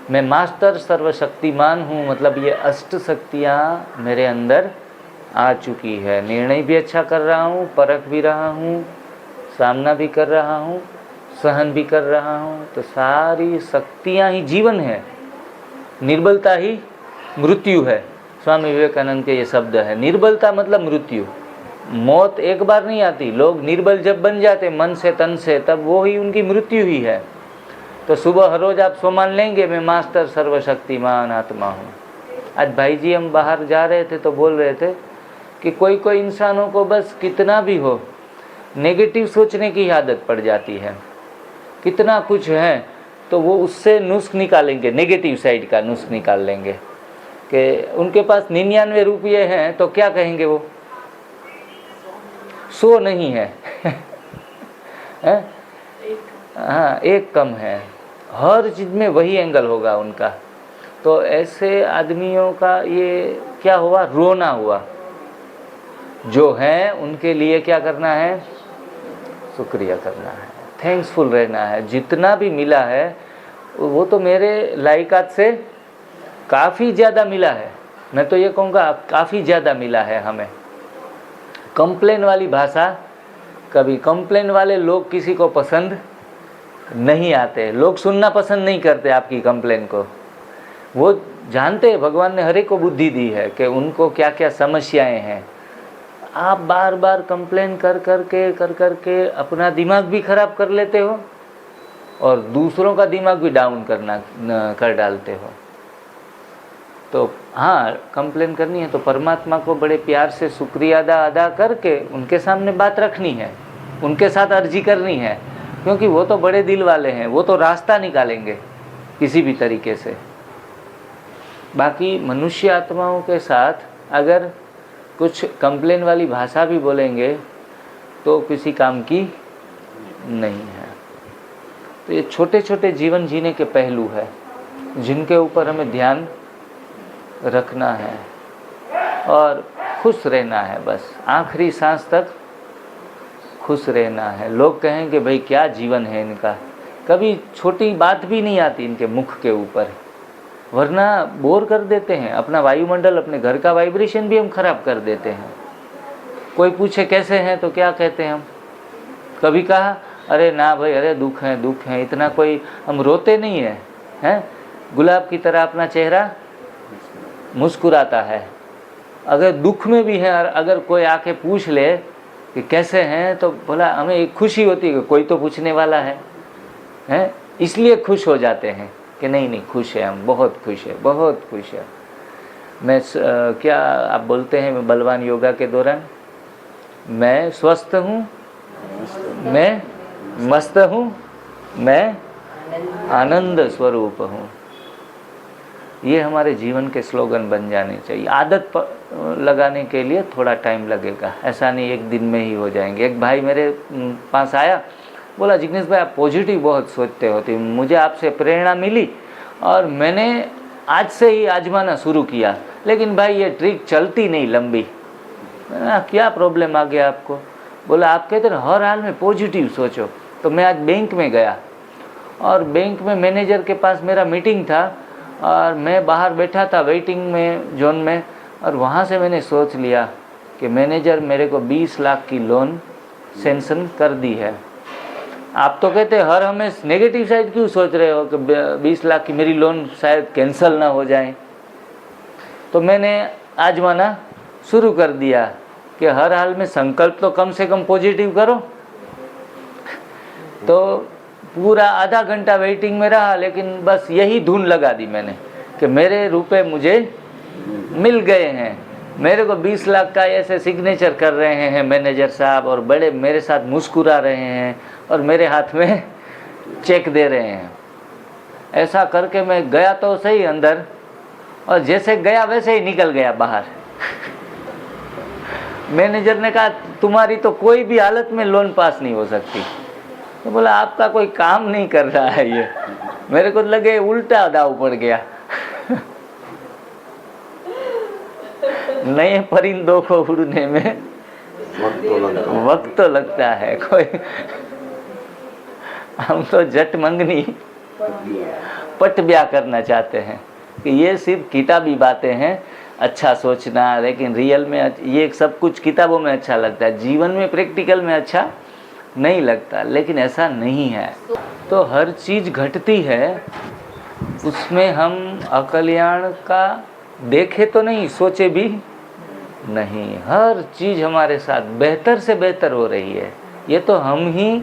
मैं मास्टर सर्वशक्तिमान हूँ, मतलब ये 8 शक्तियाँ मेरे अंदर आ चुकी है। निर्णय भी अच्छा कर रहा हूँ, परख भी रहा हूँ, सामना भी कर रहा हूँ, सहन भी कर रहा हूँ। तो सारी शक्तियाँ ही जीवन है, निर्बलता ही मृत्यु है। स्वामी विवेकानंद के ये शब्द है, निर्बलता मतलब मृत्यु। मौत एक बार नहीं आती, लोग निर्बल जब बन जाते मन से तन से, तब वो ही उनकी मृत्यु ही है। तो सुबह हर रोज आप सोमान लेंगे, मैं मास्टर सर्वशक्तिमान आत्मा हूँ। आज भाई जी हम बाहर जा रहे थे तो बोल रहे थे कि कोई कोई इंसानों को बस कितना भी हो नेगेटिव सोचने की आदत पड़ जाती है। कितना कुछ है तो वो उससे नुस्ख निकालेंगे, नेगेटिव साइड का नुस्ख निकाल लेंगे कि उनके पास 99 रुपये हैं तो क्या कहेंगे वो 100 नहीं है हाँ, एक कम है। हर चीज़ में वही एंगल होगा उनका। तो ऐसे आदमियों का ये क्या हुआ, रोना हुआ। जो है उनके लिए क्या करना है, शुक्रिया करना है, थैंक्सफुल रहना है। जितना भी मिला है वो तो मेरे लायकात से काफ़ी ज़्यादा मिला है। मैं तो ये कहूँगा काफ़ी ज़्यादा मिला है हमें। कंप्लेन वाली भाषा, कभी कंप्लेन वाले लोग किसी को पसंद नहीं आते, लोग सुनना पसंद नहीं करते आपकी कंप्लेन को। वो जानते हैं भगवान ने हर एक को बुद्धि दी है कि उनको क्या क्या समस्याएं हैं। आप बार बार कंप्लेन कर करके अपना दिमाग भी खराब कर लेते हो और दूसरों का दिमाग भी डाउन कर डालते हो। तो हाँ, कंप्लेन करनी है तो परमात्मा को बड़े प्यार से शुक्रिया अदा करके उनके सामने बात रखनी है, उनके साथ अर्जी करनी है, क्योंकि वो तो बड़े दिल वाले हैं, वो तो रास्ता निकालेंगे किसी भी तरीके से। बाकी मनुष्य आत्माओं के साथ अगर कुछ कंप्लेन वाली भाषा भी बोलेंगे तो किसी काम की नहीं है। तो ये छोटे छोटे जीवन जीने के पहलू है जिनके ऊपर हमें ध्यान रखना है और खुश रहना है, बस आखिरी सांस तक खुश रहना है। लोग कहेंगे भाई क्या जीवन है इनका, कभी छोटी बात भी नहीं आती इनके मुख के ऊपर, वरना बोर कर देते हैं। अपना वायुमंडल, अपने घर का वाइब्रेशन भी हम खराब कर देते हैं। कोई पूछे कैसे हैं तो क्या कहते हैं हम, कभी कहा अरे ना भाई, अरे दुख है, इतना कोई हम रोते नहीं है, हैं? गुलाब की तरह अपना चेहरा मुस्कुराता है। अगर दुख में भी है, अगर कोई आके पूछ ले कि कैसे हैं, तो बोला हमें एक खुशी होती है कि कोई तो पूछने वाला है, हैं? इसलिए खुश हो जाते हैं कि नहीं खुश है, हम बहुत खुश है, बहुत खुश है। मैं क्या आप बोलते हैं बलवान योगा के दौरान, मैं स्वस्थ हूँ, मैं मस्त हूँ, मैं आनंद स्वरूप हूँ। ये हमारे जीवन के स्लोगन बन जाने चाहिए। आदत लगाने के लिए थोड़ा टाइम लगेगा, ऐसा नहीं एक दिन में ही हो जाएंगे। एक भाई मेरे पास आया, बोला जिग्नेश भाई आप पॉजिटिव बहुत सोचते होते, मुझे आपसे प्रेरणा मिली और मैंने आज से ही आजमाना शुरू किया, लेकिन भाई ये ट्रिक चलती नहीं लंबी। क्या प्रॉब्लम आ गया आपको? बोला आप कहते हैं हर हाल में पॉजिटिव सोचो। तो मैं आज बैंक में गया और बैंक में मैनेजर के पास मेरा मीटिंग था और मैं बाहर बैठा था वेटिंग में जोन में, और वहाँ से मैंने सोच लिया कि मैनेजर मेरे को 20 लाख की लोन सैंक्शन कर दी है। आप तो कहते हैं हर हमें नेगेटिव साइड क्यों सोच रहे हो कि 20 लाख की मेरी लोन शायद कैंसिल ना हो जाए। तो मैंने आजमाना शुरू कर दिया कि हर हाल में संकल्प तो कम से कम पॉजिटिव करो। तो पूरा आधा घंटा वेटिंग में रहा, लेकिन बस यही धुन लगा दी मैंने कि मेरे रुपए मुझे मिल गए हैं। मेरे को 20 लाख का ऐसे सिग्नेचर कर रहे हैं मैनेजर साहब और बड़े मेरे साथ मुस्कुरा रहे हैं और मेरे हाथ में चेक दे रहे हैं। ऐसा करके मैं गया तो सही अंदर, और जैसे गया वैसे ही निकल गया बाहर। मैनेजर ने कहा तुम्हारी तो कोई भी हालत में लोन पास नहीं हो सकती। तो बोला आपका कोई काम नहीं कर रहा है ये। मेरे को लगे उल्टा दाव पड़ गया। नए परिंदों को उड़ने में वक्त तो लगता है। कोई हम तो जट मंगनी पट ब्याह करना चाहते हैं कि ये सिर्फ किताबी बातें हैं, अच्छा सोचना, लेकिन रियल में ये सब कुछ किताबों में अच्छा लगता है, जीवन में प्रैक्टिकल में अच्छा नहीं लगता। लेकिन ऐसा नहीं है। तो हर चीज़ घटती है, उसमें हम अकल्याण का देखे तो नहीं, सोचे भी नहीं। हर चीज़ हमारे साथ बेहतर से बेहतर हो रही है। ये तो हम ही,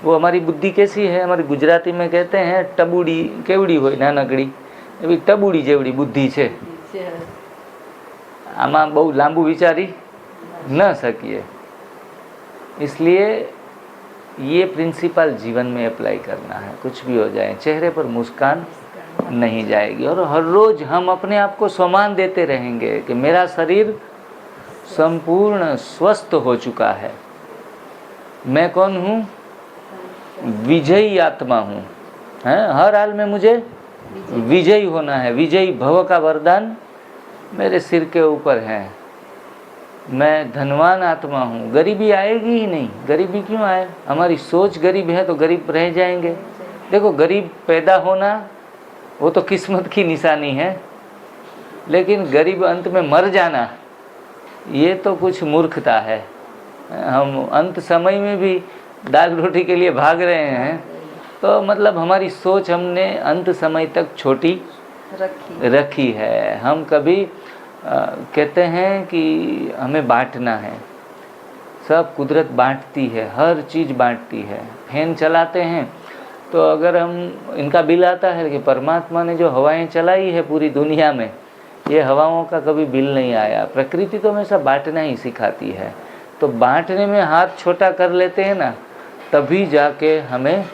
वो हमारी बुद्धि कैसी है, हमारी गुजराती में कहते हैं टबूड़ी केवड़ी हो नानकड़ी, एवी टबूड़ी जेवड़ी बुद्धि है। आमा बहु लांबू विचारी न सकिए। इसलिए ये प्रिंसिपल जीवन में अप्लाई करना है। कुछ भी हो जाए चेहरे पर मुस्कान नहीं जाएगी, और हर रोज हम अपने आप को सम्मान देते रहेंगे कि मेरा शरीर संपूर्ण स्वस्थ हो चुका है। मैं कौन हूँ? विजयी आत्मा हूँ। हर हाल में मुझे विजयी होना है। विजयी भव का वरदान मेरे सिर के ऊपर है। मैं धनवान आत्मा हूँ। गरीबी आएगी ही नहीं। गरीबी क्यों आए? हमारी सोच गरीब है तो गरीब रह जाएंगे। देखो गरीब पैदा होना वो तो किस्मत की निशानी है, लेकिन गरीब अंत में मर जाना ये तो कुछ मूर्खता है। हम अंत समय में भी दाल रोटी के लिए भाग रहे हैं, तो मतलब हमारी सोच हमने अंत समय तक छोटी रखी है। हम कभी कहते हैं कि हमें बांटना है। सब कुदरत बांटती है, हर चीज़ बांटती है। फैन चलाते हैं तो अगर हम इनका बिल आता है कि परमात्मा ने जो हवाएं चलाई है पूरी दुनिया में, ये हवाओं का कभी बिल नहीं आया। प्रकृति तो हमेशा बांटना ही सिखाती है। तो बांटने में हाथ छोटा कर लेते हैं ना, तभी जाके हमें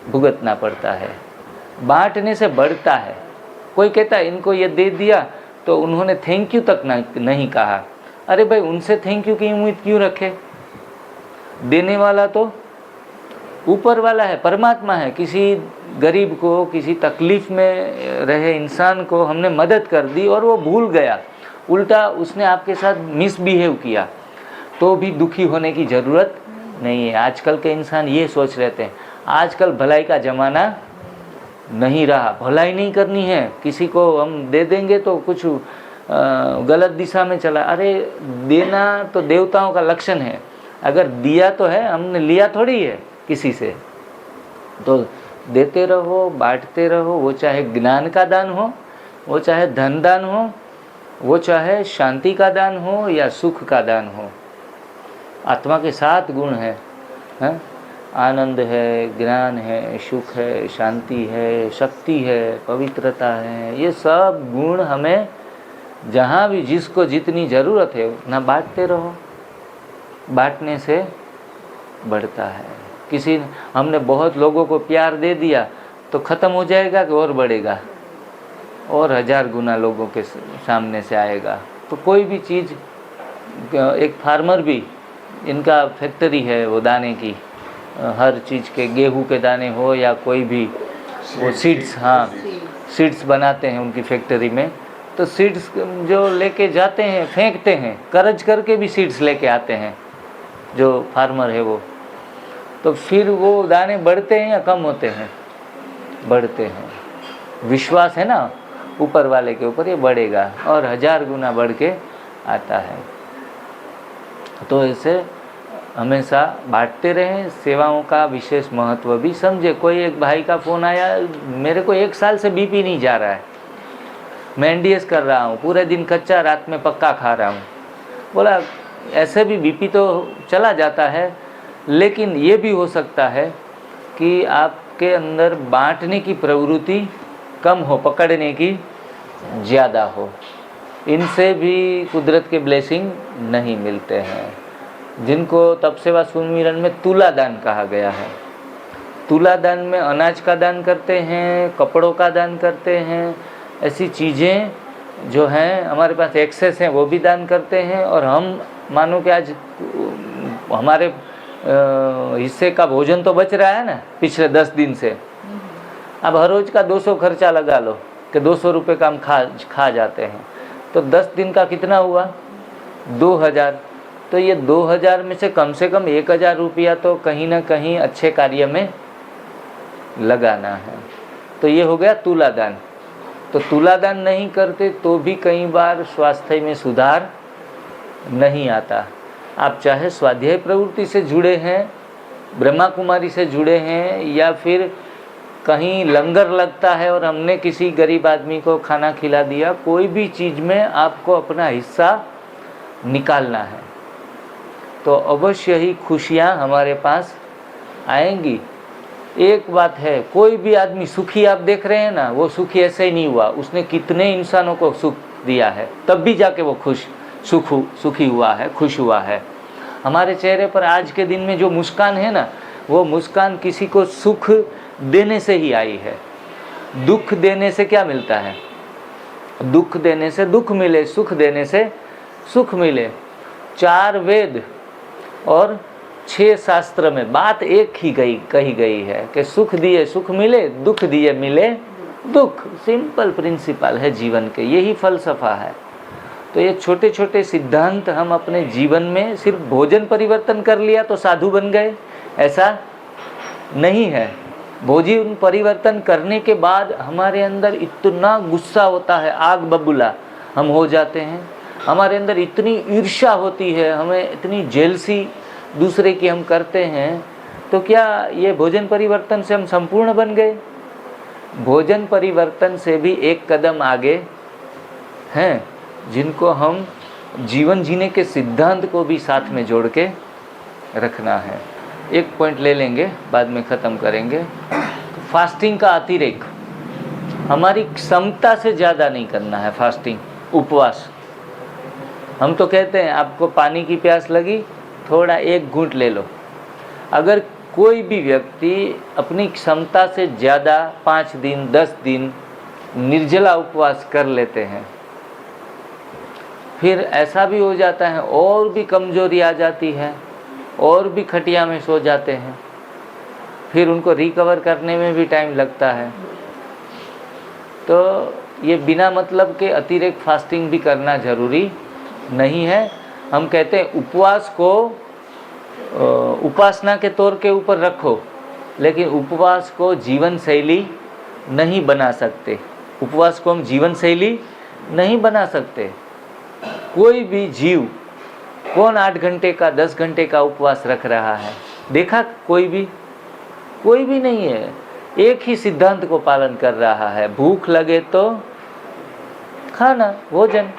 भुगतना पड़ता है। बांटने से बढ़ता है। कोई कहता है इनको ये दे दिया तो उन्होंने थैंक यू तक नहीं कहा। अरे भाई उनसे थैंक यू की उम्मीद क्यों रखे? देने वाला तो ऊपर वाला है, परमात्मा है। किसी गरीब को, किसी तकलीफ में रहे इंसान को हमने मदद कर दी और वो भूल गया, उल्टा उसने आपके साथ मिसबिहेव किया, तो भी दुखी होने की ज़रूरत नहीं है। आजकल के इंसान ये सोच लेते हैं, आजकल भलाई का ज़माना नहीं रहा, भलाई नहीं करनी है, किसी को हम दे देंगे तो कुछ गलत दिशा में चला। अरे देना तो देवताओं का लक्षण है, अगर दिया तो है, हमने लिया थोड़ी है किसी से। तो देते रहो, बांटते रहो, वो चाहे ज्ञान का दान हो, वो चाहे धन दान हो, वो चाहे शांति का दान हो या सुख का दान हो। आत्मा के 7 गुण हैं, आनंद है, ज्ञान है, सुख है, शांति है, शक्ति है, पवित्रता है। ये सब गुण हमें जहाँ भी जिसको जितनी ज़रूरत है उतना बांटते रहो, बांटने से बढ़ता है। किसी हमने बहुत लोगों को प्यार दे दिया तो ख़त्म हो जाएगा कि और बढ़ेगा, और 1000 गुना लोगों के सामने से आएगा। तो कोई भी चीज़, एक फार्मर भी, इनका फैक्ट्री है वो दाने की, हर चीज़ के, गेहूं के दाने हो या कोई भी वो सीड्स, हाँ सीड्स बनाते हैं उनकी फैक्ट्री में। तो सीड्स जो लेके जाते हैं, फेंकते हैं, कर्ज करके भी सीड्स लेके आते हैं जो फार्मर है वो। तो फिर वो दाने बढ़ते हैं या कम होते हैं? बढ़ते हैं। विश्वास है ना ऊपर वाले के ऊपर, ये बढ़ेगा और 1000 गुना बढ़ के आता है। तो ऐसे हमेशा बांटते रहें, सेवाओं का विशेष महत्व भी समझे। कोई एक भाई का फ़ोन आया, मेरे को 1 साल से बीपी नहीं जा रहा है, मैं एनडीएस कर रहा हूँ, पूरे दिन कच्चा, रात में पक्का खा रहा हूँ। बोला ऐसे भी बीपी तो चला जाता है, लेकिन ये भी हो सकता है कि आपके अंदर बांटने की प्रवृत्ति कम हो, पकड़ने की ज़्यादा हो। इनसे भी कुदरत के ब्लेसिंग नहीं मिलते हैं, जिनको तपसेवा सुमिरन में तुला दान कहा गया है। तुला दान में अनाज का दान करते हैं, कपड़ों का दान करते हैं, ऐसी चीज़ें जो हैं हमारे पास एक्सेस हैं वो भी दान करते हैं। और हम मानो कि आज हमारे हिस्से का भोजन तो बच रहा है ना पिछले 10 दिन से, अब हर रोज़ का 200 खर्चा लगा लो कि 200 रुपये का हम खा जाते हैं, तो 10 दिन का कितना हुआ? 2000। तो ये 2000 में से कम 1000 रुपया तो कहीं ना कहीं अच्छे कार्य में लगाना है। तो ये हो गया तुला दान। तो तुला दान नहीं करते तो भी कई बार स्वास्थ्य में सुधार नहीं आता। आप चाहे स्वाध्याय प्रवृत्ति से जुड़े हैं, ब्रह्मा कुमारी से जुड़े हैं, या फिर कहीं लंगर लगता है और हमने किसी गरीब आदमी को खाना खिला दिया, कोई भी चीज़ में आपको अपना हिस्सा निकालना है तो अवश्य ही खुशियाँ हमारे पास आएंगी। एक बात है, कोई भी आदमी सुखी आप देख रहे हैं ना, वो सुखी ऐसे ही नहीं हुआ, उसने कितने इंसानों को सुख दिया है, तब भी जाके वो सुखी हुआ है, खुश हुआ है। हमारे चेहरे पर आज के दिन में जो मुस्कान है ना, वो मुस्कान किसी को सुख देने से ही आई है। दुख देने से क्या मिलता है? दुख देने से दुख मिले, सुख देने से सुख मिले। 4 वेद और 6 शास्त्र में बात एक ही कही गई है कि सुख दिए सुख मिले, दुख दिए मिले दुख। सिंपल प्रिंसिपल है जीवन के, यही फलसफा है। तो ये छोटे छोटे सिद्धांत हम अपने जीवन में, सिर्फ भोजन परिवर्तन कर लिया तो साधु बन गए, ऐसा नहीं है। भोजन परिवर्तन करने के बाद हमारे अंदर इतना गुस्सा होता है, आग बबूला हम हो जाते हैं, हमारे अंदर इतनी ईर्ष्या होती है, हमें इतनी जेलसी दूसरे की हम करते हैं, तो क्या ये भोजन परिवर्तन से हम संपूर्ण बन गए? भोजन परिवर्तन से भी एक कदम आगे हैं, जिनको हम जीवन जीने के सिद्धांत को भी साथ में जोड़ के रखना है। एक पॉइंट ले लेंगे, बाद में ख़त्म करेंगे। फास्टिंग का अतिरेक, हमारी क्षमता से ज़्यादा नहीं करना है। फास्टिंग, उपवास, हम तो कहते हैं आपको पानी की प्यास लगी, थोड़ा 1 घूंट ले लो। अगर कोई भी व्यक्ति अपनी क्षमता से ज़्यादा 5 दिन 10 दिन निर्जला उपवास कर लेते हैं, फिर ऐसा भी हो जाता है और भी कमजोरी आ जाती है, और भी खटिया में सो जाते हैं। फिर उनको रिकवर करने में भी टाइम लगता है। तो ये बिना मतलब के अतिरेक फास्टिंग भी करना ज़रूरी नहीं है। हम कहते हैं उपवास को उपासना के तौर के ऊपर रखो, लेकिन उपवास को जीवन शैली नहीं बना सकते। उपवास को हम जीवन शैली नहीं बना सकते। कोई भी जीव कौन 8 घंटे का 10 घंटे का उपवास रख रहा है? देखा कोई भी नहीं है। एक ही सिद्धांत को पालन कर रहा है, भूख लगे तो खाना भोजन,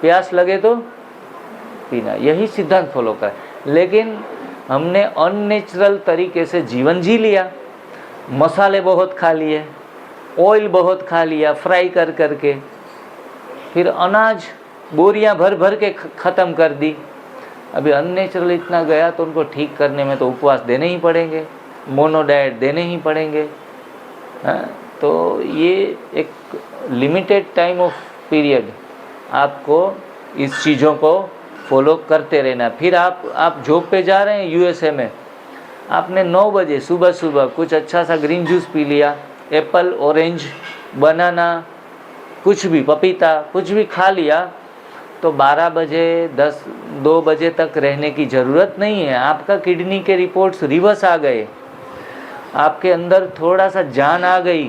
प्यास लगे तो पीना, यही सिद्धांत फॉलो कर। लेकिन हमने अननेचुरल तरीके से जीवन जी लिया, मसाले बहुत खा लिए, ऑयल बहुत खा लिया फ्राई कर करके, फिर अनाज बोरियां भर भर के ख़त्म कर दी। अभी अननेचुरल इतना गया तो उनको ठीक करने में तो उपवास देने ही पड़ेंगे, मोनो डाइट देने ही पड़ेंगे। तो ये एक लिमिटेड टाइम ऑफ पीरियड आपको इस चीज़ों को फॉलो करते रहना। फिर आप जॉब पे जा रहे हैं यूएसए में, आपने 9 बजे सुबह कुछ अच्छा सा ग्रीन जूस पी लिया, एप्पल, ऑरेंज, बनाना, कुछ भी, पपीता, कुछ भी खा लिया, तो 12 बजे 2 बजे तक रहने की ज़रूरत नहीं है। आपका किडनी के रिपोर्ट्स रिवर्स आ गए, आपके अंदर थोड़ा सा जान आ गई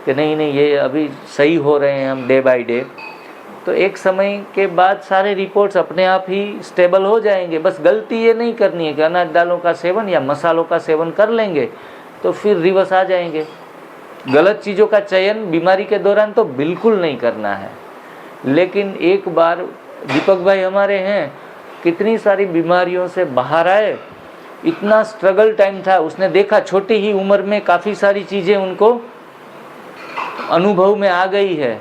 कि नहीं ये अभी सही हो रहे हैं हम डे बाय डे, तो एक समय के बाद सारे रिपोर्ट्स अपने आप ही स्टेबल हो जाएंगे। बस गलती ये नहीं करनी है कि अनाज दालों का सेवन या मसालों का सेवन कर लेंगे तो फिर रिवर्स आ जाएंगे। गलत चीज़ों का चयन बीमारी के दौरान तो बिल्कुल नहीं करना है। लेकिन एक बार दीपक भाई हमारे हैं, कितनी सारी बीमारियों से बाहर आए, इतना स्ट्रगल टाइम था, उसने देखा छोटी ही उम्र में काफ़ी सारी चीज़ें उनको अनुभव में आ गई है,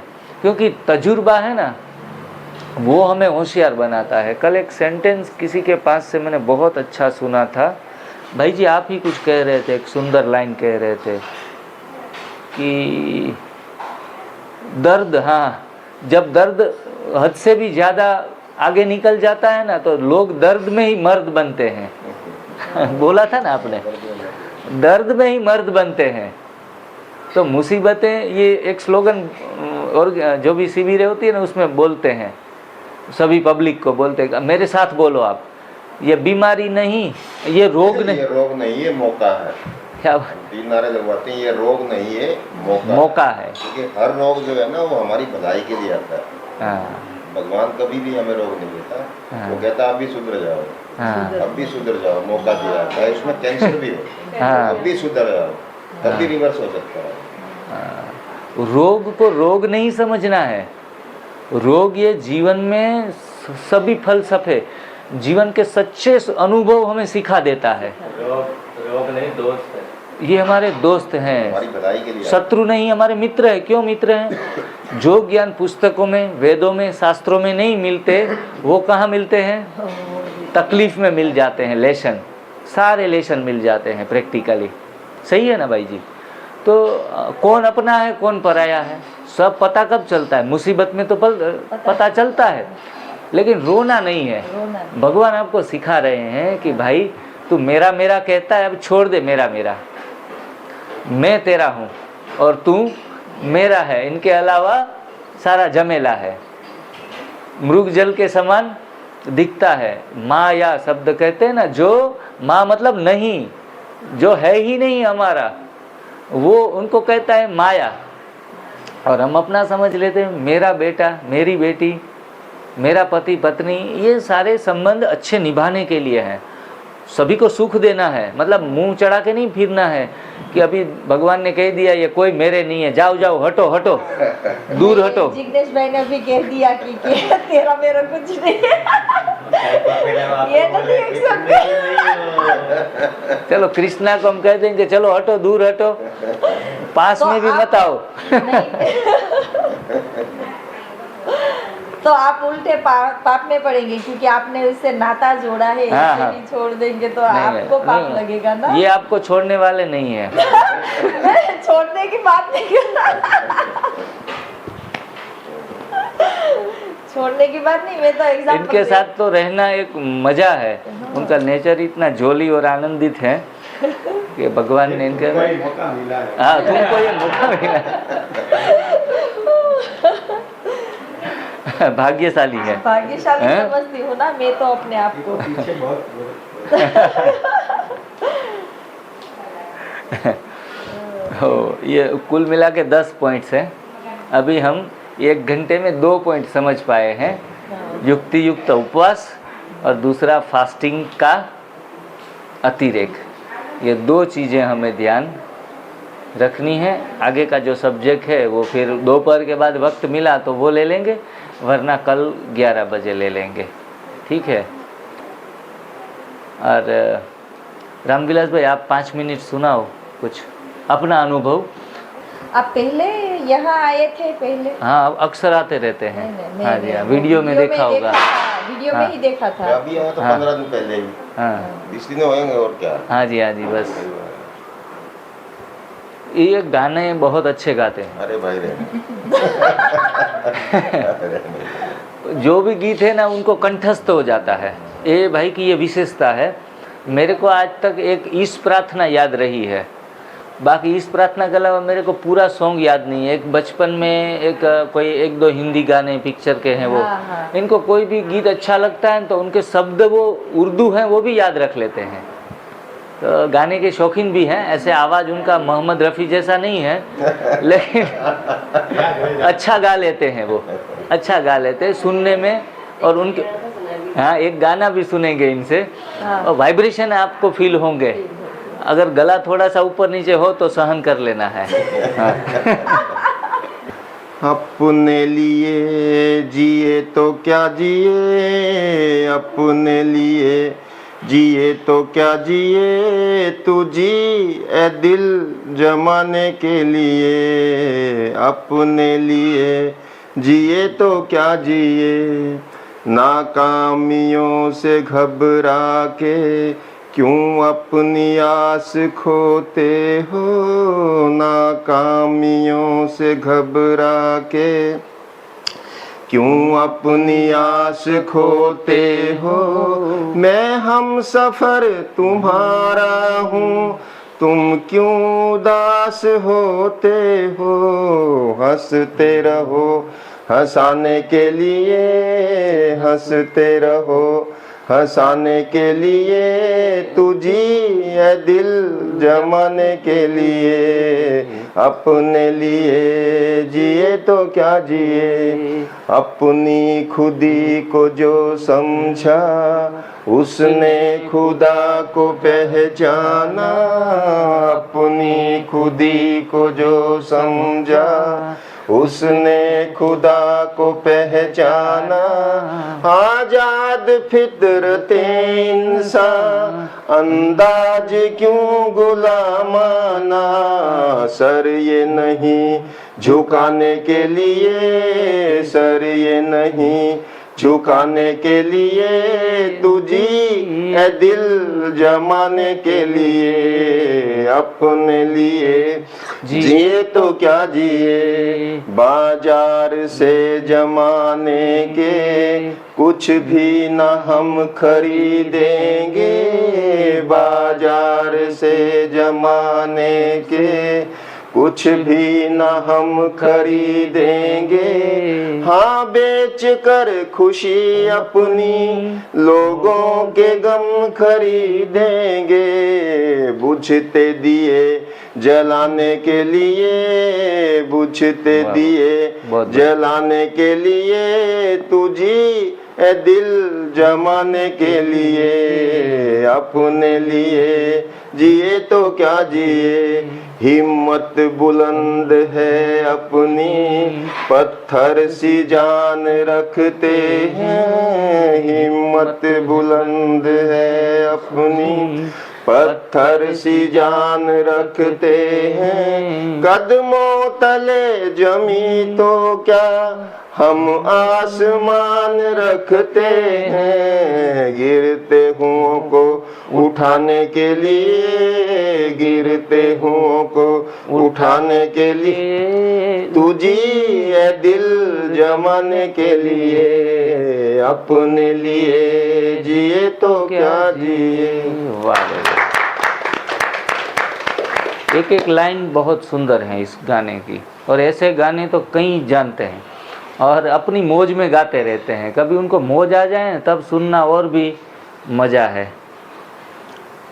क्योंकि तजुर्बा है ना, वो हमें होशियार बनाता है। कल एक सेंटेंस किसी के पास से मैंने बहुत अच्छा सुना था, भाई जी आप ही कुछ कह रहे थे, एक सुंदर लाइन कह रहे थे कि दर्द, हाँ, जब दर्द हद से भी ज़्यादा आगे निकल जाता है ना तो लोग दर्द में ही मर्द बनते हैं बोला था ना आपने, दर्द में ही मर्द बनते हैं। तो मुसीबतें, ये एक स्लोगन और जो भी शिविरें होती है ना उसमें बोलते हैं, सभी पब्लिक को बोलते हैं, मेरे साथ बोलो आप, ये बीमारी नहीं, ये रोग नहीं, ये रोग नहीं, ये मौका है। क्या तीन नारे लगवाते हैं, ये रोग नहीं है, मौका है। क्योंकि हर रोग जो है ना वो हमारी भलाई के लिए आता है। हाँ, भगवान कभी भी हमें रोग नहीं देता। हाँ। वो कहता अभी सुधर जाओ, हाँ, अभी सुधर जाओ, मौका दिया है। उसमें कैंसर भी हो, हाँ। अभी सुधर जाओ, तभी रिवर्स हो सकता है। रोग को रोग नहीं समझना है। रोग ये जीवन में सभी फलसफे, जीवन के सच्चे अनुभव हमें सिखा देता है। रोग नहीं, दोस्त है। ये हमारे दोस्त हैं, हमारी भलाई के लिए, शत्रु नहीं, हमारे मित्र है। क्यों मित्र हैं? जो ज्ञान पुस्तकों में, वेदों में, शास्त्रों में नहीं मिलते, वो कहाँ मिलते हैं? तकलीफ में मिल जाते हैं। लेसन, सारे लेसन मिल जाते हैं प्रैक्टिकली। सही है ना भाई जी? तो कौन अपना है कौन पराया है सब पता कब चलता है? मुसीबत में तो पता चलता है, लेकिन रोना नहीं है। भगवान आपको सिखा रहे हैं कि भाई तू मेरा मेरा कहता है, अब छोड़ दे मेरा मेरा, मैं तेरा हूँ और तू मेरा है, इनके अलावा सारा झमेला है। मृग जल के समान दिखता है। माया शब्द कहते हैं ना, जो माँ मतलब नहीं, जो है ही नहीं हमारा, वो उनको कहता है माया। और हम अपना समझ लेते हैं मेरा बेटा, मेरी बेटी, मेरा पति पत्नी, ये सारे संबंध अच्छे निभाने के लिए हैं, सभी को सुख देना है। मतलब मुंह चढ़ा के नहीं फिरना है कि अभी भगवान ने कह दिया ये कोई मेरे नहीं है, जाओ जाओ, हटो हटो, दूर हटो। जिग्नेश भाई ने भी कह दिया कि तेरा मेरा कुछ नहीं है। ये नहीं एक्सेप्ट। चलो कृष्णा को हम कह देंगे चलो हटो, दूर हटो, पास तो में भी मत आओ। तो आप उल्टे पाप में पड़ेंगे, क्योंकि आपने उससे नाता जोड़ा है। हाँ, इसे हाँ। भी छोड़ देंगे तो नहीं, आपको पाप नहीं, लगेगा ना। ये आपको छोड़ने वाले नहीं है। मैं छोड़ने की बात नहीं कर रहा। छोड़ने की बात नहीं, मैं तो एग्जाम्पल इनके साथ तो रहना एक मजा है। उनका नेचर इतना जोली और आनंदित है कि भगवान ने इनके कोई मौका मिला है। हाँ तुमको ये मौका मिला, भाग्यशाली है। भाग्यशाली हैं? समझती हूँ ना मैं तो अपने आप को। पीछे बहुत हो ये कुल मिला के 10 पॉइंट्स हैं। अभी हम 1 घंटे में 2 पॉइंट समझ पाए हैं, युक्ति युक्त उपवास और दूसरा फास्टिंग का अतिरेक। ये 2 चीज़ें हमें ध्यान रखनी है। आगे का जो सब्जेक्ट है वो फिर दोपहर के बाद वक्त मिला तो वो ले लेंगे, वरना कल 11 बजे ले लेंगे, ठीक है। और रामविलास भाई आप 5 मिनट सुनाओ कुछ अपना अनुभव। आप पहले यहाँ आए थे पहले? हाँ अब अक्सर आते रहते हैं। नहीं, हाँ जी हाँ, वीडियो में देखा होगा। वीडियो हाँ। में ही देखा था। अभी आया तो हाँ। 15 दिन पहले ही, हाँ 20 दिन होंगे और क्या। हाँ जी बस ये गाने बहुत अच्छे गाते हैं। अरे भाई रहने। जो भी गीत है ना उनको कंठस्थ हो जाता है। ये भाई की ये विशेषता है। मेरे को आज तक एक ईश प्रार्थना याद रही है, बाकी इस प्रार्थना के अलावा मेरे को पूरा सॉन्ग याद नहीं है। एक बचपन में एक कोई 1-2 हिंदी गाने पिक्चर के हैं वो, हाँ। इनको कोई भी गीत अच्छा लगता है तो उनके शब्द वो उर्दू हैं वो भी याद रख लेते हैं। तो गाने के शौकीन भी हैं। ऐसे आवाज़ उनका मोहम्मद रफ़ी जैसा नहीं है, लेकिन अच्छा गा लेते हैं वो, अच्छा गा लेते हैं सुनने में। और उनके हाँ एक गाना भी सुनेंगे इनसे और वाइब्रेशन आपको फील होंगे। अगर गला थोड़ा सा ऊपर नीचे हो तो सहन कर लेना है। हाँ। अपने लिए जिए तो क्या जिए, अपने लिए जिए तो क्या जिए, तू जी ए दिल जमाने के लिए। अपने लिए जिए तो क्या जिए, नाकामियों से घबरा के क्यों अपनी आस खोते हो, नाकामियों से घबरा के क्यों अपनी आस खोते हो। मैं हम सफ़र तुम्हारा हूँ, तुम क्यों उदास होते हो। हंसते रहो हंसाने के लिए, हंसते रहो हंसाने के लिए, तुझी है दिल जमाने के लिए। अपने लिए जिए तो क्या जिए, अपनी खुदी को जो समझा उसने खुदा को पहचाना। अपनी खुदी को जो समझा उसने खुदा को पहचाना। आजाद फितरत इंसान अंदाज क्यों गुलामाना, सर ये नहीं झुकाने के लिए, सर ये नहीं झुकाने के लिए, तुझी ए दिल जमाने के लिए। अपने लिए जिए तो क्या जिए, बाजार से जमाने के कुछ भी न हम खरीदेंगे। बाजार से जमाने के कुछ भी न हम खरीदेंगे। हाँ बेच कर खुशी अपनी लोगों के गम खरीदेंगे। बुझते दिए जलाने के लिए, बुझते दिए जलाने के लिए, तुझी ए दिल जमाने के लिए। अपने लिए जिए तो क्या जिए, हिम्मत बुलंद है अपनी, पत्थर सी जान रखते हैं। हिम्मत बुलंद है अपनी, पत्थर सी जान रखते हैं। कदमों तले जमी तो क्या हम आसमान रखते हैं। गिरते हुओं को उठाने के लिए, गिरते हुओं को उठाने के लिए, तुझी है दिल जमाने के लिए। अपने लिए जिए तो क्या जिए। वाह एक एक लाइन बहुत सुंदर है इस गाने की, और ऐसे गाने तो कई जानते हैं और अपनी मौज में गाते रहते हैं। कभी उनको मौज आ जाए तब सुनना और भी मज़ा है।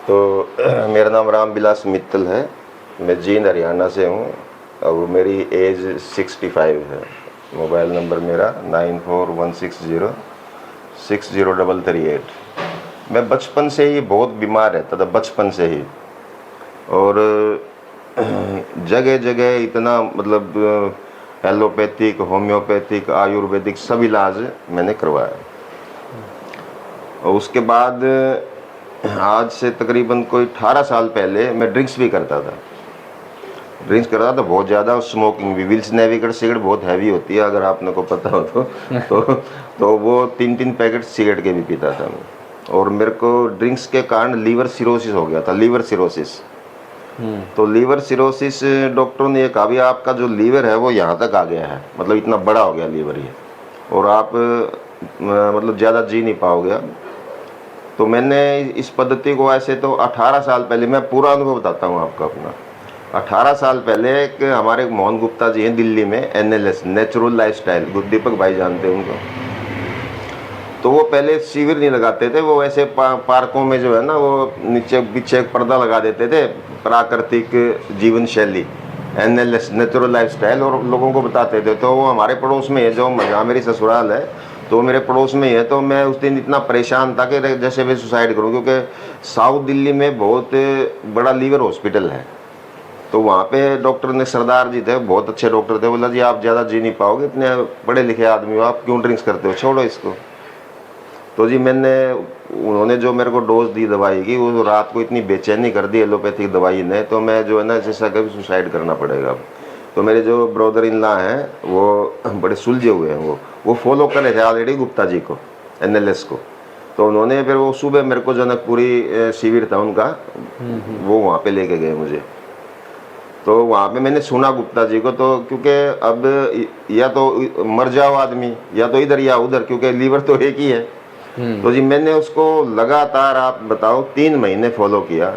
तो मेरा नाम रामविलास मित्तल है, मैं जींद हरियाणा से हूँ और मेरी एज 65 है। मोबाइल नंबर मेरा 9416060338। मैं बचपन से ही बहुत बीमार रहता था, बचपन से ही, और जगह जगह इतना मतलब एलोपैथिक, होम्योपैथिक, आयुर्वेदिक सब इलाज मैंने करवाया। और उसके बाद आज से तकरीबन कोई 18 साल पहले मैं ड्रिंक्स भी करता था। ड्रिंक्स करता था बहुत ज़्यादा, और स्मोकिंग भी। विल्स नेविगेट सिगरेट बहुत हैवी होती है, अगर आपने को पता हो तो वो 3-3 पैकेट सिगरेट के भी पीता था मैं। और मेरे को ड्रिंक्स के कारण लीवर सिरोसिस हो गया था, लीवर सिरोसिस। तो लीवर सिरोसिस डॉक्टरों ने ये कहा भी आपका जो लीवर है वो यहाँ तक आ गया है, मतलब इतना बड़ा हो गया लीवर ये, और आप मतलब ज़्यादा जी नहीं पाओगे। तो मैंने इस पद्धति को, ऐसे तो 18 साल पहले, मैं पूरा अनुभव बताता हूँ आपको अपना। 18 साल पहले एक हमारे मोहन गुप्ता जी हैं दिल्ली में, NLS नेचुरल लाइफस्टाइल, दीपक भाई जानते हैं उनको। तो वो पहले शिविर नहीं लगाते थे, वो ऐसे पार्कों में जो है ना, वो नीचे पीछे एक पर्दा लगा देते थे, प्राकृतिक जीवन शैली, NLS नेचुरल लाइफस्टाइल, और लोगों को बताते थे। तो वो हमारे पड़ोस में है, जो जहाँ मेरी ससुराल है, तो मेरे पड़ोस में ही है। तो मैं उस दिन इतना परेशान था कि जैसे मैं सुसाइड करूँ, क्योंकि साउथ दिल्ली में बहुत बड़ा लीवर हॉस्पिटल है। तो वहाँ पे डॉक्टर ने, सरदार जी थे, बहुत अच्छे डॉक्टर थे, बोला जी आप ज़्यादा जी नहीं पाओगे, इतने पढ़े लिखे आदमी हो, आप क्यों ड्रिंक्स करते हो, छोड़ो इसको। तो जी उन्होंने जो मेरे को डोज दी दवाई की, वो रात को इतनी बेचैनी कर दी एलोपैथिक दवाई ने, तो मैं जो है ना, जैसा कभी सुसाइड करना पड़ेगा। तो मेरे जो ब्रदर इन लॉ हैं वो बड़े सुलझे हुए हैं, वो फॉलो कर रहे थे ऑलरेडी गुप्ता जी को, NLS को। तो उन्होंने फिर वो सुबह मेरे को जनकपुरी शिविर था उनका, वो वहाँ पे लेके गए मुझे। तो वहाँ पे मैंने सुना गुप्ता जी को, तो क्योंकि अब या तो मर जाओ आदमी, या तो इधर या उधर, क्योंकि लीवर तो एक ही है। तो जी मैंने उसको लगातार, आप बताओ, 3 महीने फॉलो किया।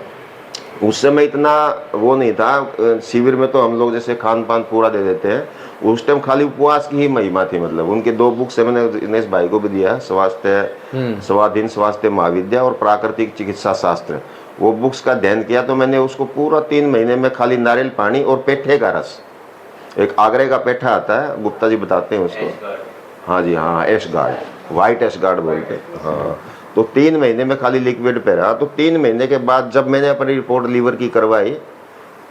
उस समय इतना वो नहीं था, शिविर में तो हम लोग जैसे खान पान पूरा दे देते हैं, उस टाइम खाली उपवास की ही महिमा थी। मतलब उनके 2 बुक्स है, मैंने दिनेश भाई को भी दिया, स्वाधीन स्वास्थ्य महाविद्या और प्राकृतिक चिकित्सा शास्त्र, वो बुक्स का अध्ययन किया। तो मैंने उसको पूरा 3 महीने में खाली नारियल पानी और पेठे का रस, एक आगरे का पेठा आता है, गुप्ता जी बताते हैं उसको, हाँ जी हाँ, एश गार्ड, वाइट एश गार्ड बोलते हैं, हाँ। तो 3 महीने में खाली लिक्विड पे रहा। तो 3 महीने के बाद जब मैंने अपनी रिपोर्ट लीवर की करवाई,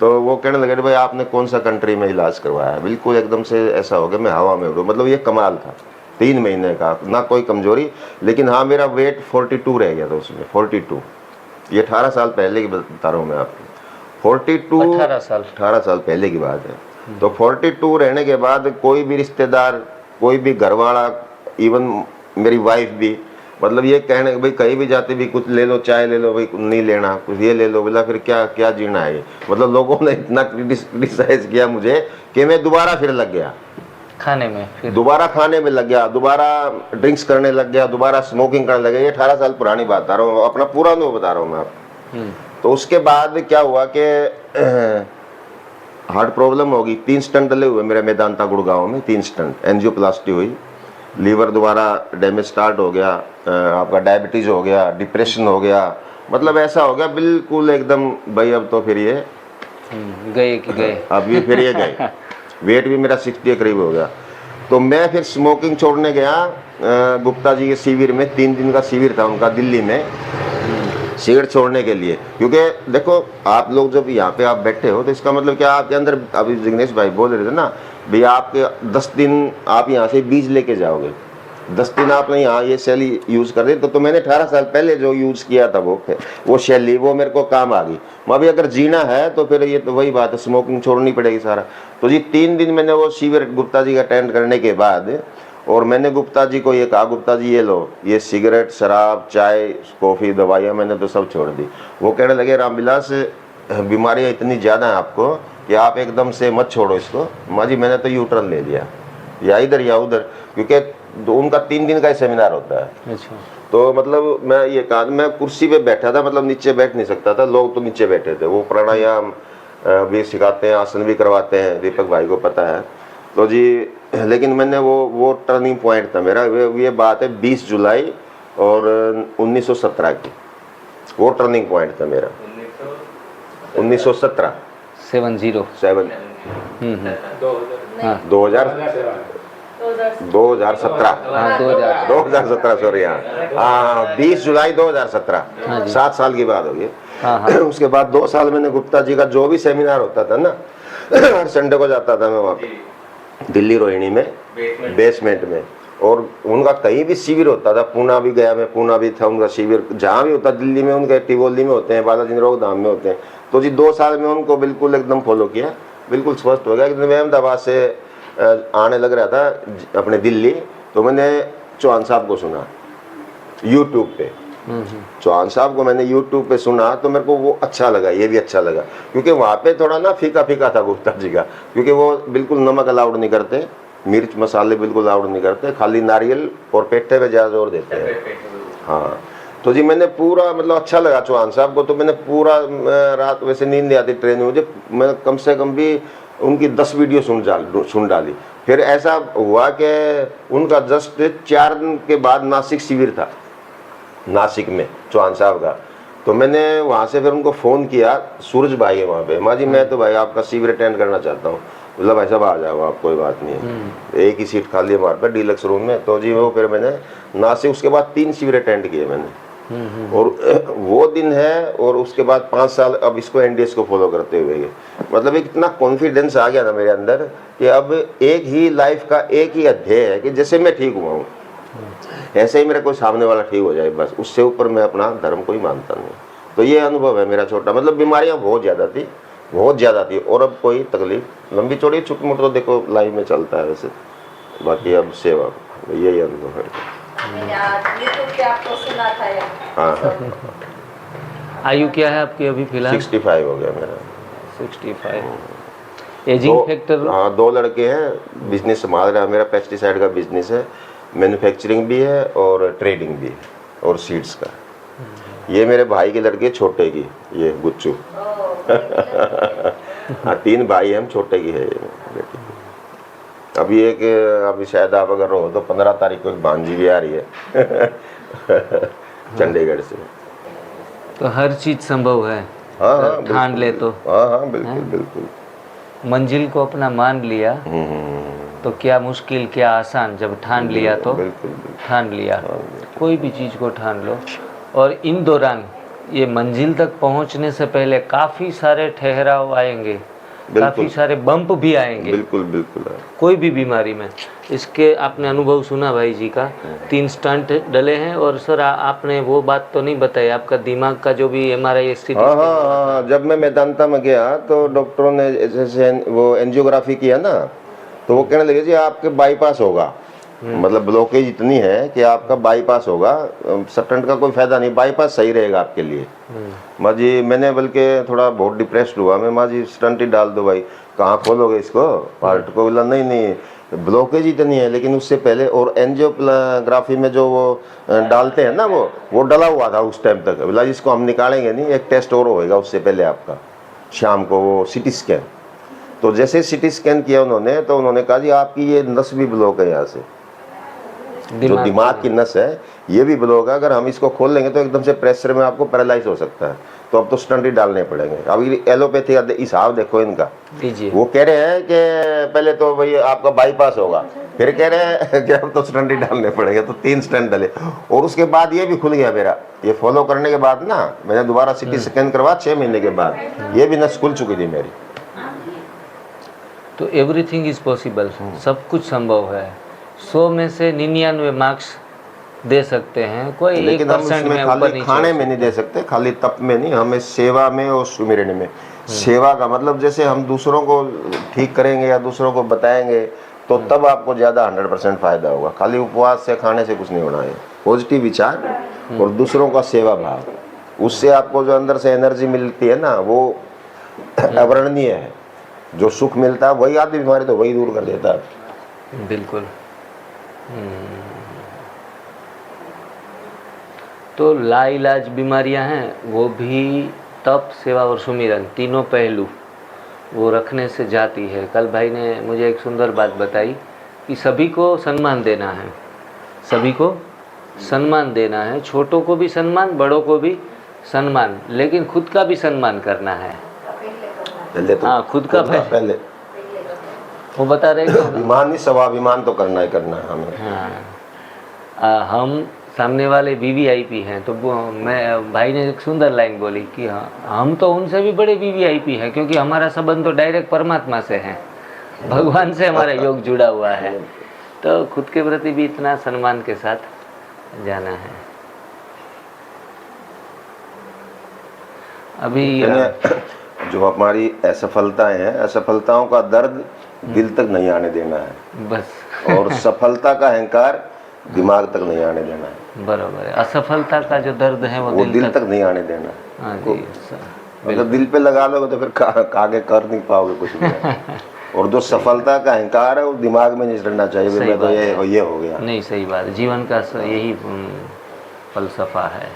तो वो कहने लगे भाई आपने कौन सा कंट्री में इलाज करवाया है। बिल्कुल एकदम से ऐसा हो गया मैं हवा में उड़ूं। मतलब ये कमाल था, 3 महीने का, ना कोई कमजोरी। लेकिन हाँ, मेरा वेट 42 रह गया था उसमें, 42। ये 18 साल पहले की बता रहा हूँ मैं आपको, 42 18 साल पहले की बात है। तो 42 रहने के बाद कोई भी रिश्तेदार, कोई भी घर वाला, इवन मेरी वाइफ भी, मतलब ये कहने भाई कहीं भी जाते भी कुछ ले लो, चाय ले लो, भाई नहीं लेना, कुछ ये ले लो, बोला फिर क्या क्या जीना है। मतलब लोगों ने इतना क्रिटिसाइज किया मुझे कि मैं दोबारा फिर लग गया खाने में, फिर दोबारा खाने में लग गया, दोबारा ड्रिंक्स करने लग गया, दोबारा स्मोकिंग करने लग गया। ये 18 साल पुरानी बात बता रहा हूँ, अपना पूरा अनुभव बता रहा हूँ मैं आपको। तो उसके बाद क्या हुआ कि हार्ट प्रॉब्लम होगी, 3 स्टंट डले हुए मेरे मेदांता गुड़गांव में, 3 स्टंट, एंजियोप्लास्टी हुई, लीवर दोबारा डैमेज स्टार्ट हो गया, आपका डायबिटीज हो गया, डिप्रेशन हो गया, मतलब ऐसा हो गया बिल्कुल एकदम भाई अब तो फिर ये गए कि गए, अब ये फिर ये गए। वेट भी मेरा 60 के करीब हो गया। तो मैं फिर स्मोकिंग छोड़ने गया गुप्ता जी के शिविर में, 3 दिन का शिविर था उनका दिल्ली में, सिगरेट छोड़ने के लिए। क्योंकि देखो आप लोग जब यहाँ पे आप बैठे हो, तो इसका मतलब क्या आपके अंदर, अभी जिग्नेश भाई बोल रहे थे ना भाई, आपके 10 दिन आप यहाँ से बीज लेके जाओगे, 10 दिन आपने यहाँ ये शैली यूज कर दी। तो मैंने 18 साल पहले जो यूज किया था वो शैली, वो मेरे को काम आ गई। अभी अगर जीना है तो फिर ये तो वही बात है, स्मोकिंग छोड़नी पड़ेगी सारा। तो जी 3 दिन मैंने वो शिविर गुप्ता जी का अटेंड करने के बाद, और मैंने गुप्ता जी को ये कहा, गुप्ता जी ये लो, ये सिगरेट, शराब, चाय, कॉफ़ी, दवाइयाँ मैंने तो सब छोड़ दी। वो कहने लगे रामविलास बीमारियाँ इतनी ज़्यादा हैं आपको कि आप एकदम से मत छोड़ो इसको। माँ जी मैंने तो यू टर्न ले लिया, या इधर या उधर, क्योंकि उनका 3 दिन का सेमिनार होता है। अच्छा। तो मतलब मैं ये कहा, मैं कुर्सी पे बैठा था, मतलब नीचे बैठ नहीं सकता था, लोग तो नीचे बैठे थे। वो प्राणायाम भी सिखाते हैं, आसन भी करवाते हैं, दीपक भाई को पता है। तो जी लेकिन मैंने वो टर्निंग पॉइंट था मेरा, ये बात है 20 जुलाई और 1917 की, वो टर्निंग पॉइंट था मेरा। 1917 70 7 हाँ 2017 हाँ 2000 2017 सॉरी, हाँ 20 जुलाई 2017, 7 साल की बात होगी। हाँ हाँ उसके बाद 2 साल मैंने गुप्ता जी का जो भी सेमिनार होता था ना हर संडे को जाता था मैं वहाँ पे दिल्ली रोहिणी में बेसमेंट में, और उनका कहीं भी शिविर होता था, पूना भी गया मैं, पूना भी था उनका शिविर, जहाँ भी होता दिल्ली में उनके टिवोली में होते हैं, बालाजी रोग धाम में होते हैं। तो जी 2 साल में उनको बिल्कुल एकदम फॉलो किया, बिल्कुल स्वस्थ हो गया। कि मैं अहमदाबाद से आने लग रहा था अपने दिल्ली, तो मैंने चौहान साहब को सुना यूट्यूब पे, चौहान साहब को मैंने यूट्यूब पे सुना तो मेरे को वो अच्छा लगा, ये भी अच्छा लगा, क्योंकि वहाँ पे थोड़ा ना फीका फीका था गुप्ता जी का, क्योंकि वो बिल्कुल नमक अलाउड नहीं करते, मिर्च मसाले बिल्कुल अलाउड नहीं करते, खाली नारियल और पेठे पे ज़्यादा जोर देते हैं। हाँ तो जी मैंने पूरा मतलब अच्छा लगा चौहान साहब को, तो मैंने पूरा रात वैसे नींद नहीं आती ट्रेन में मुझे, मैं कम से कम भी उनकी 10 वीडियो सुन डाली। फिर ऐसा हुआ कि उनका जस्ट 4 दिन के बाद नासिक शिविर था, नासिक में चौहान साहब का, तो मैंने वहाँ से फिर उनको फ़ोन किया, सूरज भाई है वहाँ पे, माँ जी मैं तो भाई आपका शिविर अटेंड करना चाहता हूँ। मतलब भाई साहब आ जाओ आप, कोई बात नहीं है, एक ही सीट खाली है हमारे पे डीलक्स रूम में। तो जी वो फिर मैंने नासिक, उसके बाद 3 शिविर अटेंड किए मैंने, और वो दिन है, और उसके बाद 5 साल अब इसको एनडीएस को फॉलो करते हुए, मतलब एक इतना कॉन्फिडेंस आ गया ना मेरे अंदर कि अब एक ही लाइफ का एक ही अध्याय है कि जैसे मैं ठीक हुआ हूँ ऐसे ही मेरा कोई सामने वाला ठीक हो जाए, बस उससे ऊपर मैं अपना धर्म को ही मानता नहीं। तो ये अनुभव है मेरा छोटा, मतलब बीमारियां बहुत ज़्यादा थी, और अब कोई तकलीफ लंबी चौड़ी छुट मुट तो देखो लाइफ में चलता है वैसे, बाकी अब सेवा, यही अनुभव है। मैंने आज यूट्यूब पे आपको सुना था यार। हाँ आयु क्या है आपकी अभी फिलहाल? 65 हो गया मेरा। 65। Ageing factor? हाँ 2 लड़के हैं, बिजनेस संभाल रहा है मेरा, पेस्टिसाइड का बिजनेस है, मैन्युफैक्चरिंग भी है और ट्रेडिंग भी है, और सीड्स का। ये मेरे भाई के लड़के छोटे की, ये गुच्चू हाँ 3 भाई हैं हम, छोटे की है ये बेटी। अभी एक, अभी शायद आप अगर हो तो 15 तारीख को एक भांजी भी आ रही है चंडीगढ़ से। तो हर चीज संभव है, हाँ ठान ले तो। हाँ बिल्कुल बिल्कुल। मंजिल को अपना मान लिया तो क्या मुश्किल क्या आसान, जब ठान लिया तो बिल्कुल ठान लिया, कोई भी चीज़ को ठान लो। और इन दौरान ये मंजिल तक पहुंचने से पहले काफ़ी सारे ठहराव आएंगे, काफ़ी सारे बम्प भी आएंगे, बिल्कुल बिल्कुल कोई भी बीमारी में। इसके आपने अनुभव सुना भाई जी का, 3 स्टंट डले हैं। और सर आपने वो बात तो नहीं बताई, आपका दिमाग का जो भी MRI स्थिति। हाँ, जब मैं मेदांता में गया तो डॉक्टरों ने जैसे वो एंजियोग्राफी किया ना, तो वो कहने लगे जी आपके बाईपास होगा, मतलब ब्लॉकेज इतनी है कि आपका बाईपास होगा, स्टंट का कोई फायदा नहीं, बाईपास सही रहेगा आपके लिए। माँ जी मैंने बल्कि थोड़ा बहुत डिप्रेस्ड हुआ मैं, माँ जी स्टंट ही डाल दो भाई, कहाँ खोलोगे इसको पार्ट को? बोला नहीं ब्लॉकेज इतनी है। लेकिन उससे पहले और एंजियोग्राफी में जो वो डालते हैं ना, वो डला हुआ था उस टाइम तक। बोला इसको हम निकालेंगे नहीं, एक टेस्ट और होएगा उससे पहले आपका, शाम को वो CT स्कैन। तो जैसे CT स्कैन किया उन्होंने, तो उन्होंने कहा जी आपकी ये नस भी ब्लॉक है, यहाँ से जो दिमाग की नस है ये भी ब्लॉक है, अगर हम इसको खोल लेंगे तो एकदम से प्रेशर में आपको पैरालाइज हो सकता है। तो अब तो स्टंट ही डालने पड़ेंगे। अभी एलोपैथी का हिसाब देखो इनका, वो कह रहे हैं कि पहले तो भाई आपका बाईपास होगा, फिर कह रहे हैं कि अब तो स्टंट ही डालने पड़ेंगे। तो 3 स्टंट डले, और उसके बाद ये भी खुल गया मेरा, ये फॉलो करने के बाद ना मैंने दोबारा CT स्कैन करवा 6 महीने के बाद, ये भी नस खुल चुकी थी मेरी। तो एवरीथिंग इज पॉसिबल, सब कुछ संभव है। 100 में से 99 मार्क्स दे सकते हैं, कोई 1% में ऊपर नहीं। खाने में नहीं दे सकते, खाली तप में नहीं, हमें सेवा में और सुमिरन में। सेवा का मतलब जैसे हम दूसरों को ठीक करेंगे या दूसरों को बताएंगे, तो तब आपको ज़्यादा 100% फायदा होगा। खाली उपवास से खाने से कुछ नहीं होना है। पॉजिटिव विचार और दूसरों का सेवा भाव, उससे आपको जो अंदर से एनर्जी मिलती है ना, वो अवर्णनीय है। जो सुख मिलता है वही आदमी बीमारी तो वही दूर कर देता है। बिल्कुल। तो लाइलाज बीमारियां हैं, वो भी तप, सेवा और सुमिरन, तीनों पहलू वो रखने से जाती है। कल भाई ने मुझे एक सुंदर बात बताई कि सभी को सम्मान देना है, सभी को सम्मान देना है, छोटों को भी सम्मान, बड़ों को भी सम्मान, लेकिन खुद का भी सम्मान करना है। पहले तो हाँ, खुद का पहले वो बता रहे कि अभिमान नहीं, स्वाभिमान तो करना ही करना है हमें। हाँ, हम सामने वाले वीवीआईपी हैं, तो मैं भाई ने एक सुंदर लाइन बोली कि हाँ, हम तो उनसे भी बड़े वीवीआईपी हैं, क्योंकि हमारा संबंध तो डायरेक्ट परमात्मा से है, भगवान से हमारा योग जुड़ा हुआ है। तो खुद के प्रति भी इतना सम्मान के साथ जाना है। अभी जो हमारी असफलताएं हैं, असफलताओं का दर्द दिल तक नहीं आने देना है बस, और सफलता का अहंकार दिमाग तक नहीं आने देना है। बराबर है। असफलता का जो दर्द है वो दिल तक नहीं आने देना है। हाँ जी, अगर दिल पे लगा लोगे तो फिर आगे कर नहीं पाओगे कुछ भी। और जो सफलता का अहंकार है वो दिमाग में नहीं रहना चाहिए, मैं तो ये हो गया। नहीं, सही बात है। जीवन का यही फलसफा है।